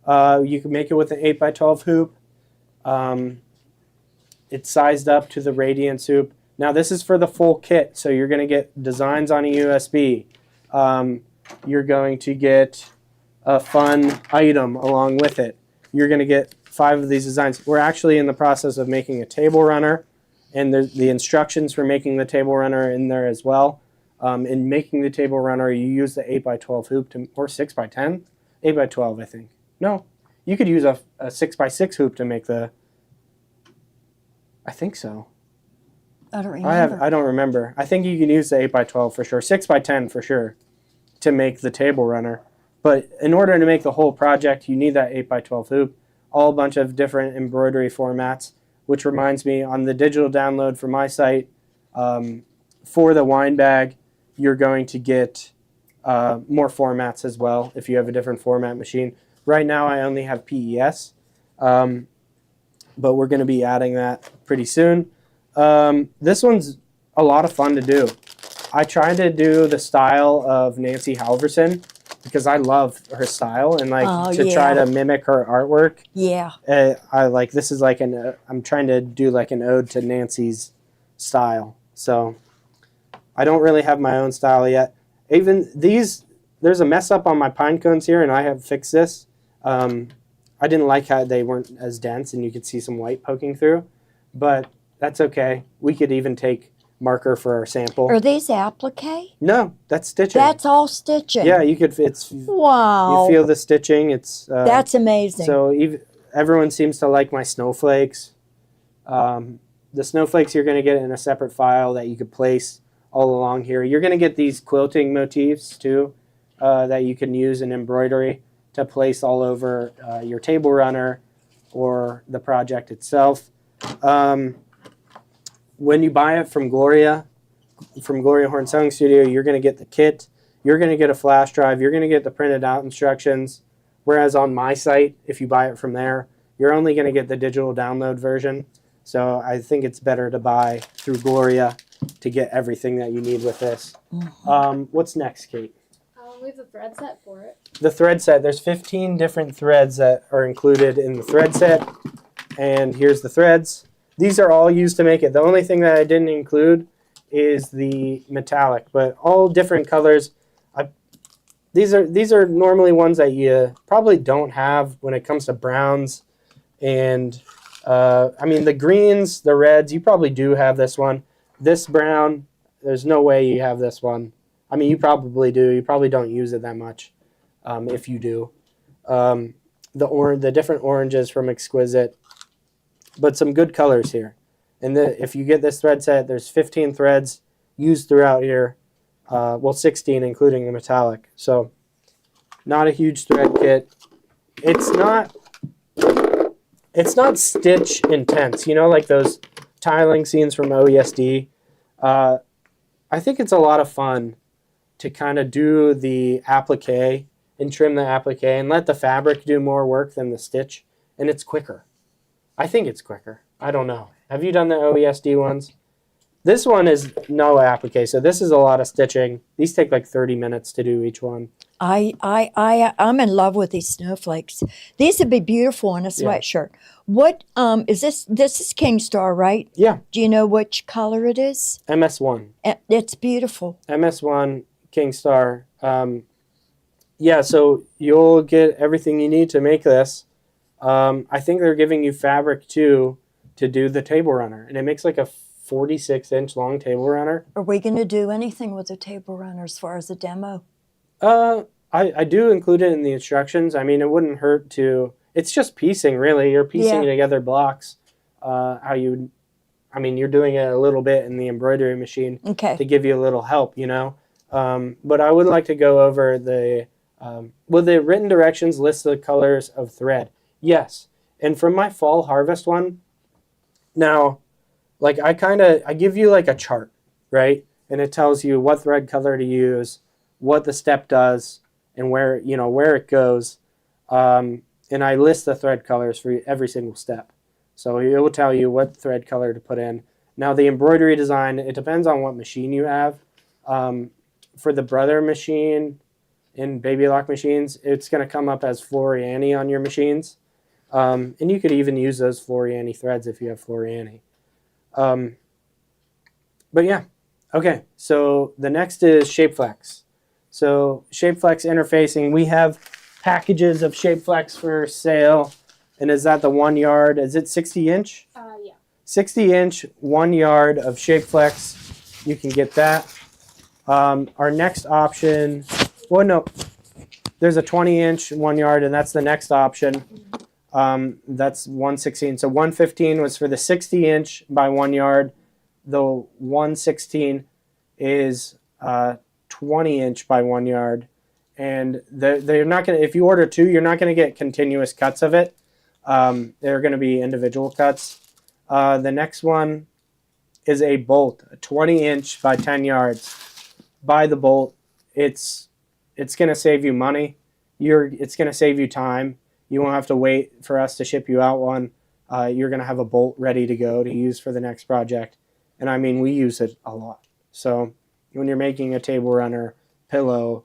you can make it with an 8x12 hoop. It's sized up to the Radiance hoop. Now this is for the full kit, so you're going to get designs on a USB. You're going to get a fun item along with it. You're going to get 5 of these designs. We're actually in the process of making a table runner, and the instructions for making the table runner are in there as well. In making the table runner, you use the 8x12 hoop or 6x10? 8x12, I think. No, you could use a 6x6 hoop to make the... I think so. I don't remember. I don't remember. I think you can use the 8x12 for sure. 6x10 for sure to make the table runner. But in order to make the whole project, you need that 8x12 hoop. All a bunch of different embroidery formats, which reminds me, on the digital download for my site, for the wine bag, you're going to get more formats as well if you have a different format machine. Right now I only have PES, but we're going to be adding that pretty soon. This one's a lot of fun to do. I tried to do the style of Nancy Halverson because I love her style, and try to mimic her artwork. Yeah. This is like I'm trying to do like an ode to Nancy's style. So I don't really have my own style yet. Even these, there's a mess up on my pine cones here, and I have fixed this. I didn't like how they weren't as dense, and you could see some white poking through, but that's okay. We could even take marker for our sample. Are these applique? No, that's stitching. That's all stitching. Yeah, you could. Wow. You feel the stitching. It's that's amazing. So everyone seems to like my snowflakes. The snowflakes you're going to get in a separate file that you could place all along here. You're going to get these quilting motifs too that you can use in embroidery to place all over your table runner or the project itself. When you buy it from Gloria Horn Sewing Studio, you're going to get the kit. You're going to get a flash drive. You're going to get the printed out instructions. Whereas on my site, if you buy it from there, you're only going to get the digital download version. So I think it's better to buy through Gloria to get everything that you need with this. Mm-hmm. What's next, Kate? We have the thread set for it. The thread set. There's 15 different threads that are included in the thread set. And here's the threads. These are all used to make it. The only thing that I didn't include is the metallic, but all different colors. These are normally ones that you probably don't have when it comes to browns. And I mean, the greens, the reds, you probably do have this one. This brown, there's no way you have this one. I mean, you probably do. You probably don't use it that much, if you do. The different oranges from Exquisite, but some good colors here. And if you get this thread set, there's 15 threads used throughout here. 16 including the metallic. So not a huge thread kit. It's not stitch intense, like those tiling scenes from OESD. I think it's a lot of fun to kind of do the applique and trim the applique and let the fabric do more work than the stitch, and it's quicker. I think it's quicker. I don't know. Have you done the OESD ones? This one is no applique, so this is a lot of stitching. These take like 30 minutes to do each one. I'm in love with these snowflakes. These would be beautiful in a sweatshirt. What is this? This is Kingstar, right? Yeah. Do you know which color it is? MS1. It's beautiful. MS1 Kingstar. So you'll get everything you need to make this. I think they're giving you fabric too to do the table runner, and it makes like a 46-inch long table runner. Are we going to do anything with the table runner as far as a demo? I do include it in the instructions. I mean, it wouldn't hurt to. It's just piecing, really. You're piecing Yeah. together blocks. How you, I mean, you're doing it a little bit in the embroidery machine Okay. to give you a little help, But I would like to go over will the written directions list the colors of thread? Yes. And from my fall harvest one, now, like I give you like a chart, right? And it tells you what thread color to use, what the step does, and where it goes. And I list the thread colors for every single step. So it will tell you what thread color to put in. Now the embroidery design, it depends on what machine you have. For the Brother machine in Baby Lock machines, it's going to come up as Floriani on your machines. And you could even use those Floriani threads if you have Floriani. But yeah, okay. So the next is Shapeflex. So Shapeflex interfacing, we have packages of Shapeflex for sale. And is that the 1 yard? Is it 60 inch? Yeah. 60 inch, 1 yard of Shapeflex. You can get that. Our next option, well, no, there's a 20 inch, 1 yard, and that's the next option. That's 116. So 115 was for the 60 inch by 1 yard. The 116 is 20 inch by 1 yard. And they're not going to, if you order two, you're not going to get continuous cuts of it. They're going to be individual cuts. The next one is a bolt, a 20 inch by 10 yards. Buy the bolt. It's going to save you money. It's going to save you time. You won't have to wait for us to ship you out one. You're going to have a bolt ready to go to use for the next project. And I mean, we use it a lot. So when you're making a table runner, pillow,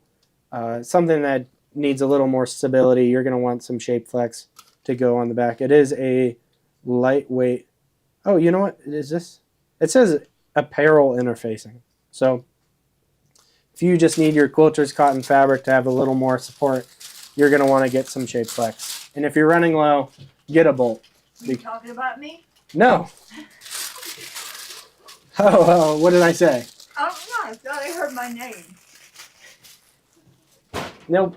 something that needs a little more stability, you're going to want some Shapeflex to go on the back. It is a lightweight. Oh, you know what? Is this? It says apparel interfacing. So if you just need your quilter's cotton fabric to have a little more support, you're going to want to get some Shapeflex. And if you're running low, get a bolt. You talking about me? No. Oh, what did I say? I don't know. I thought I heard my name. Nope.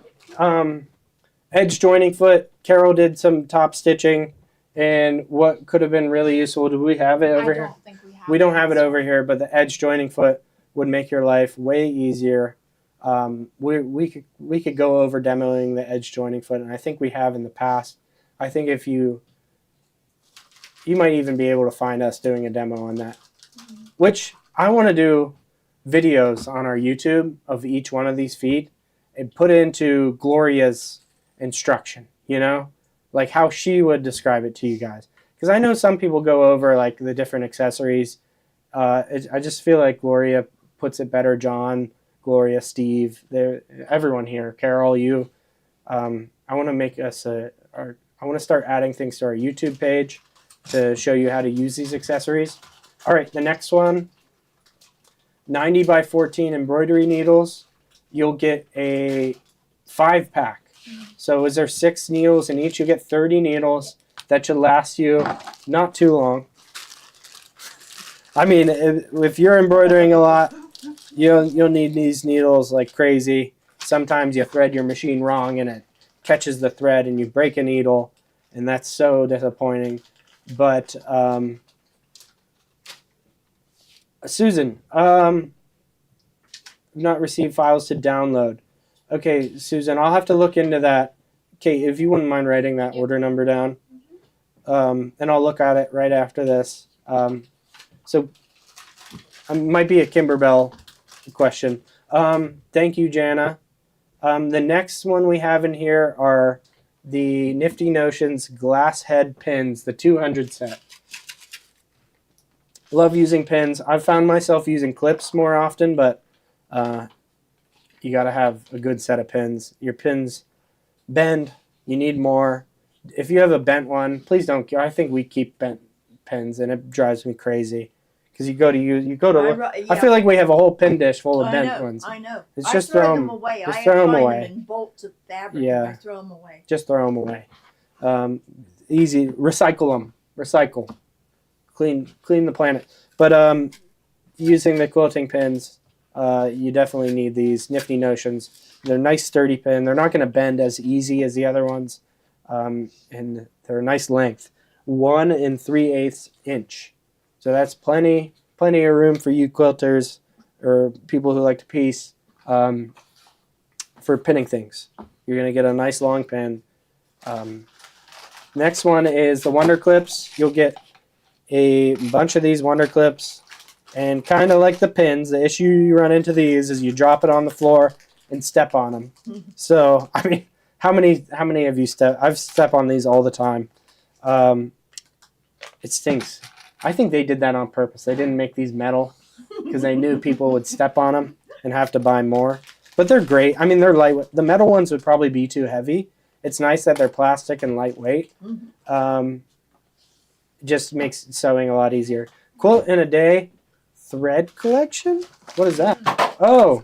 Edge joining foot. Carol did some top stitching, and what could have been really useful. Do we have it over here? I don't think we have. We don't have it over here, but the edge joining foot would make your life way easier. We could go over demoing the edge joining foot, and I think we have in the past. I think if you might even be able to find us doing a demo on that. Which I want to do videos on our YouTube of each one of these feet and put into Gloria's instruction, like how she would describe it to you guys. Because I know some people go over like the different accessories. I just feel like Gloria puts it better. John, Gloria, Steve, everyone here, Carol, you. I want to make us I want to start adding things to our YouTube page to show you how to use these accessories. All right, the next one, 90 by 14 embroidery needles. You'll get a 5-pack. So is there 6 needles in each? You get 30 needles. That should last you not too long. I mean, if you're embroidering a lot, you'll need these needles like crazy. Sometimes you thread your machine wrong and it catches the thread and you break a needle, and that's so disappointing. But Susan, not received files to download. Okay, Susan, I'll have to look into that. Kate, if you wouldn't mind writing that order number down, and I'll look at it right after this. So it might be a Kimberbell question. Thank you, Jana. The next one we have in here are the Nifty Notions glass head pins, the 200 set. Love using pins. I've found myself using clips more often, but you got to have a good set of pins. Your pins bend. You need more. If you have a bent one, please don't. I think we keep bent pins, and it drives me crazy. Because I feel like we have a whole pin dish full of bent ones. I know. It's just throw them away. Just throw them find away. them in bolts of fabric. Yeah. I throw them away. Just throw them away. Easy. Recycle them. Recycle. Clean the planet. But using the quilting pins, you definitely need these nifty Notions. They're nice sturdy pin. They're not going to bend as easy as the other ones, and they're a nice length, 1 3/8 inch. So that's plenty of room for you quilters or people who like to piece for pinning things. You're going to get a nice long pin. Next one is the Wonder Clips. You'll get a bunch of these Wonder Clips, and kind of like the pins, the issue you run into these is you drop it on the floor and step on them. So, I mean, how many of you step? I've stepped on these all the time. It stinks. I think they did that on purpose. They didn't make these metal because they knew people would step on them and have to buy more. But they're great. I mean, they're lightweight. The metal ones would probably be too heavy. It's nice that they're plastic and lightweight. Just makes sewing a lot easier. Quilt in a Day thread collection? What is that? Oh,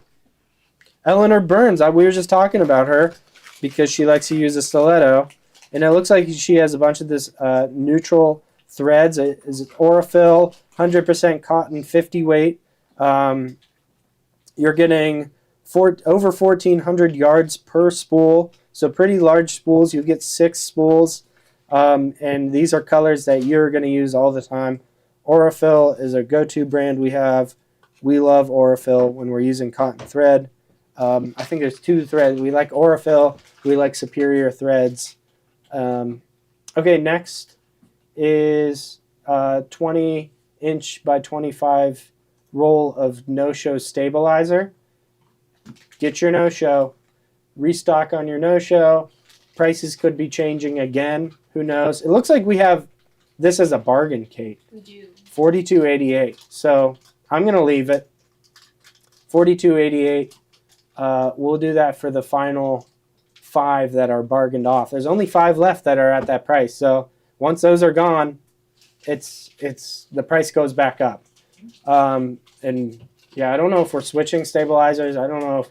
Eleanor Burns. We were just talking about her because she likes to use a stiletto. And it looks like she has a bunch of this neutral threads. Is it Aurifil, 100% cotton, 50 weight. You're getting over 1,400 yards per spool. So pretty large spools. You get 6 spools. And these are colors that you're going to use all the time. Aurifil is a go-to brand we have. We love Aurifil when we're using cotton thread. I think there's 2 threads. We like Aurifil. We like Superior threads. Okay, next is 20-inch by 25 roll of no-show stabilizer. Get your no-show. Restock on your no-show. Prices could be changing again. Who knows? It looks like we have this as a bargain, Kate. We do. $42.88. So I'm going to leave it. $42.88. We'll do that for the final 5 that are bargained off. There's only 5 left that are at that price. So once those are gone, it's the price goes back up. And yeah, I don't know if we're switching stabilizers. I don't know if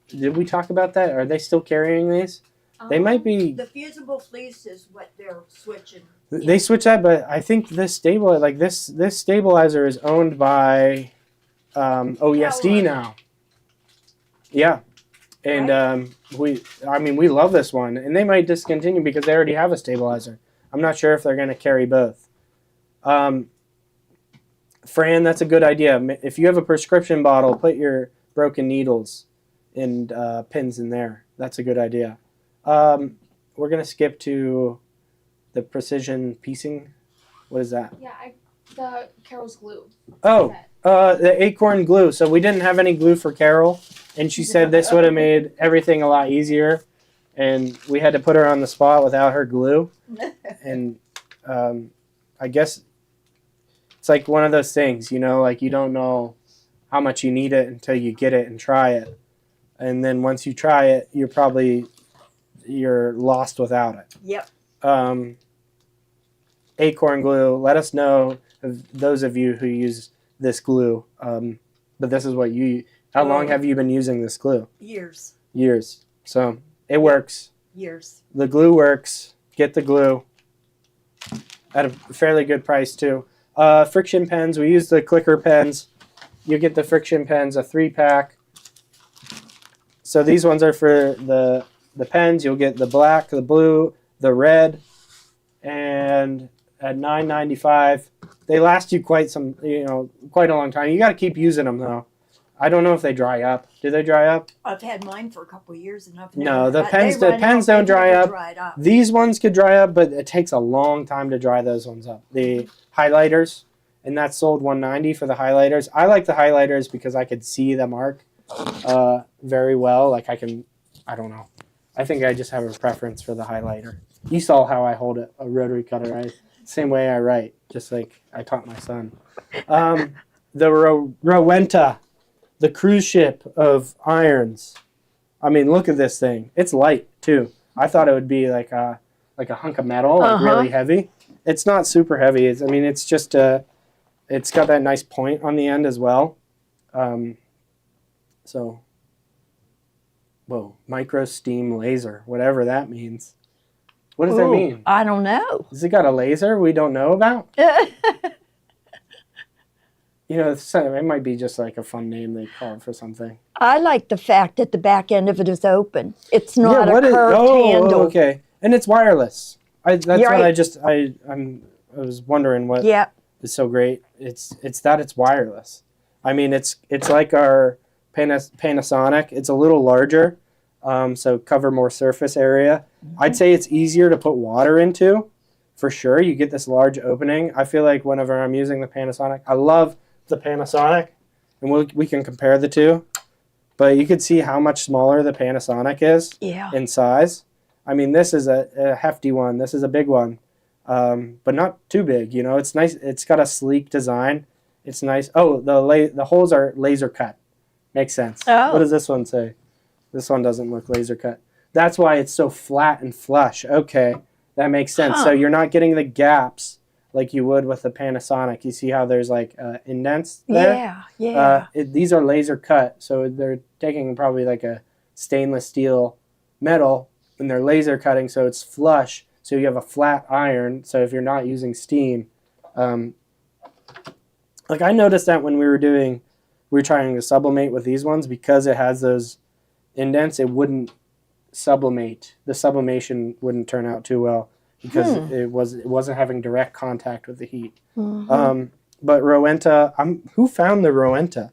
did we talk about that? Are they still carrying these? They might be. The fusible fleece is what they're switching. They switch that, but I think this this stabilizer is owned by OESD now. Yeah, and we love this one, and they might discontinue because they already have a stabilizer. I'm not sure if they're going to carry both. Fran, that's a good idea. If you have a prescription bottle, put your broken needles and pins in there. That's a good idea. We're going to skip to the precision piecing. What is that? Yeah, the Carol's glue. Oh, the Acorn glue. So we didn't have any glue for Carol, and she said this would have made everything a lot easier, and we had to put her on the spot without her glue. And I guess it's like one of those things, like you don't know how much you need it until you get it and try it. And then once you try it, you're lost without it. Yep. Acorn glue. Let us know, those of you who use this glue. But this is what how long have you been using this glue? Years. Years. So it works. Years. The glue works. Get the glue at a fairly good price too. Friction pens. We use the clicker pens. You get the friction pens, a 3-pack. So these ones are for the pens. You'll get the black, the blue, the red, and at $9.95. They last you quite a long time. You got to keep using them though. I don't know if they dry up. Do they dry up? I've had mine for a couple of years and I've No, never, the pens don't dry up. up. These ones could dry up, but it takes a long time to dry those ones up. The highlighters, and that's sold $190 for the highlighters. I like the highlighters because I could see the mark very well. Like I don't know. I think I just have a preference for the highlighter. You saw how I hold a rotary cutter, right? Same way I write, just like I taught my son. The Rowenta, the cruise ship of irons. I mean, look at this thing. It's light too. I thought it would be like a hunk of metal, like really heavy. It's not super heavy. It's just it's got that nice point on the end as well. So, whoa, micro steam laser, whatever that means. What does that mean? I don't know. Has it got a laser we don't know about? it might be just like a fun name they call it for something. I like the fact that the back end of it is open. It's not a what is- curved handle. okay. And it's wireless. That's You're what right. I was wondering what Yeah. is so great. It's that it's wireless. I mean, it's like our Panasonic. It's a little larger, so cover more surface area. I'd say it's easier to put water into, for sure. You get this large opening. I feel like whenever I'm using the Panasonic, I love the Panasonic, and we can compare the two. But you could see how much smaller the Panasonic is Yeah. in size. I mean, this is a hefty one. This is a big one, but not too big. It's nice. It's got a sleek design. It's nice. Oh, the holes are laser cut. Makes sense. Oh. What does this one say? This one doesn't look laser cut. That's why it's so flat and flush. Okay, that makes sense. Huh. So you're not getting the gaps like you would with the Panasonic. You see how there's like indents there? Yeah. Yeah. These are laser cut, so they're taking probably like a stainless steel metal and they're laser cutting, so it's flush. So you have a flat iron. So if you're not using steam, like I noticed that when we were trying to sublimate with these ones, because it has those indents, it wouldn't sublimate. The sublimation wouldn't turn out too well because it wasn't having direct contact with the heat. But Rowenta, who found the Rowenta?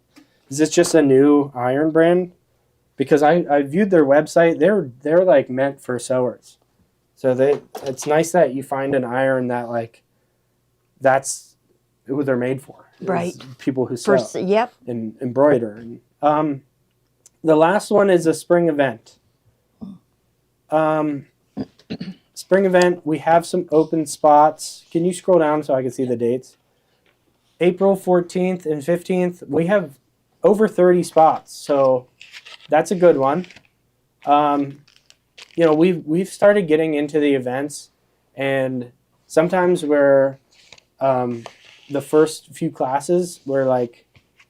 Is this just a new iron brand? Because I viewed their website. They're like meant for sewers. So it's nice that you find an iron that like that's who they're made for. Right. People who sew Yep. and embroider. And, the last one is a spring event. Spring event, we have some open spots. Can you scroll down so I can see the dates? April 14th and 15th, we have over 30 spots. So that's a good one. We've started getting into the events, and sometimes we're the first few classes we're like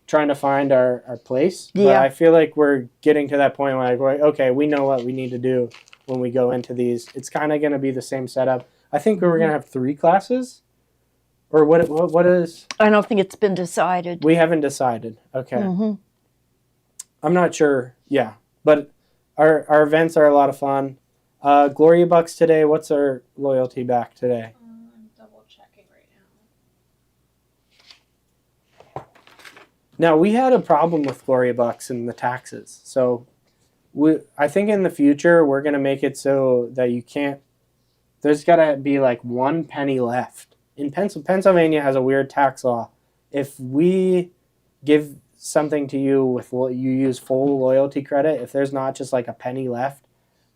trying to find our place. But Yeah. I feel like we're getting to that point where like, okay, we know what we need to do when we go into these. It's kind of going to be the same setup. I think we're going to have 3 classes, or what is? I don't think it's been decided. We haven't decided. Okay. Hmm. I'm not sure. Yeah, but our events are a lot of fun. Gloria Bucks today. What's our loyalty back today? I'm double checking right now. Now we had a problem with Gloria Bucks and the taxes. So I think in the future we're gonna make it so that you can't. There's gotta be like 1 penny left. In Pennsylvania has a weird tax law. If we give something to you with what you use full loyalty credit, if there's not just like a penny left,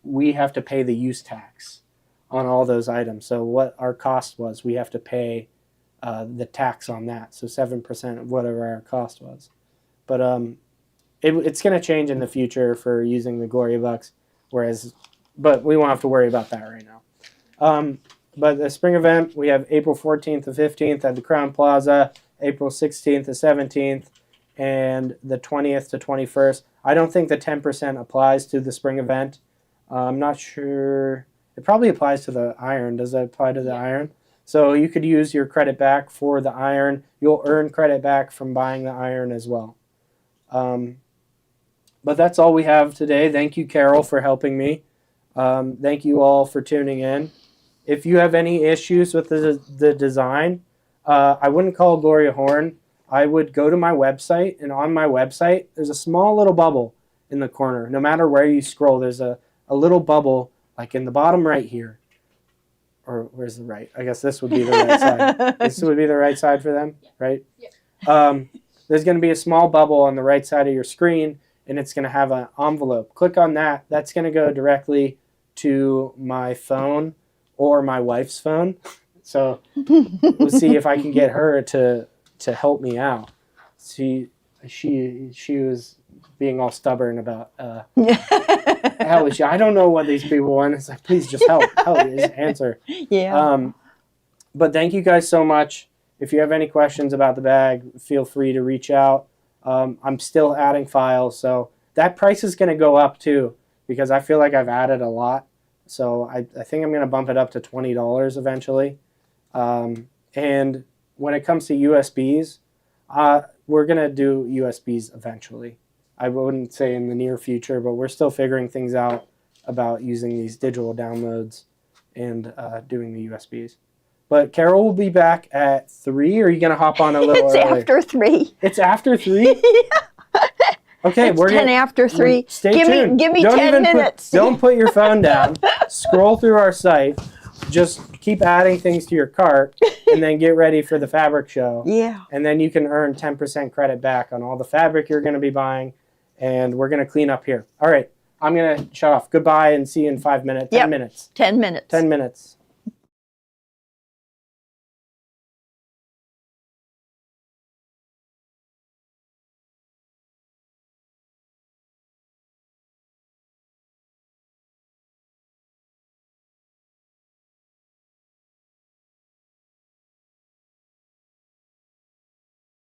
we have to pay the use tax on all those items. So what our cost was, we have to pay the tax on that. So 7% of whatever our cost was. But it's going to change in the future for using the Gloria Bucks. But we won't have to worry about that right now. But the spring event, we have April 14th to 15th at the Crown Plaza, April 16th to 17th, and the 20th to 21st. I don't think the 10% applies to the spring event. I'm not sure. It probably applies to the iron. Does that apply to the iron? So you could use your credit back for the iron. You'll earn credit back from buying the iron as well. But that's all we have today. Thank you, Carol, for helping me. Thank you all for tuning in. If you have any issues with the design, I wouldn't call Gloria Horn. I would go to my website, and on my website, there's a small little bubble in the corner. No matter where you scroll, there's a little bubble, like in the bottom right here. Or where's the right? I guess this would be the right side. This would be the right side for them, right? Yeah. There's going to be a small bubble on the right side of your screen, and it's going to have an envelope. Click on that. That's going to go directly to my phone or my wife's phone. So we'll see if I can get her to help me out. She was being all stubborn about how is she? I don't know what these people want. It's like, please just help, just answer. Yeah. But thank you guys so much. If you have any questions about the bag, feel free to reach out. I'm still adding files, so that price is going to go up too because I feel like I've added a lot. So I think I'm going to bump it up to $20 eventually. And when it comes to USBs, we're gonna do USBs eventually. I wouldn't say in the near future, but we're still figuring things out about using these digital downloads and doing the USBs. But Carol will be back at 3. Or are you gonna hop on a little It's early? after 3. It's after 3. Okay, It's we're 10 gonna after 3. Stay give tuned. Me, give me Don't 10 even minutes. Don't put your phone down. Scroll through our site. Just keep adding things to your cart, and then get ready for the fabric show. Yeah. And then you can earn 10% credit back on all the fabric you're going to be buying, and we're going to clean up here. All right, I'm going to shut off. Goodbye, and see you in 5 minutes. 10 Yep. minutes. 10 minutes. 10 minutes.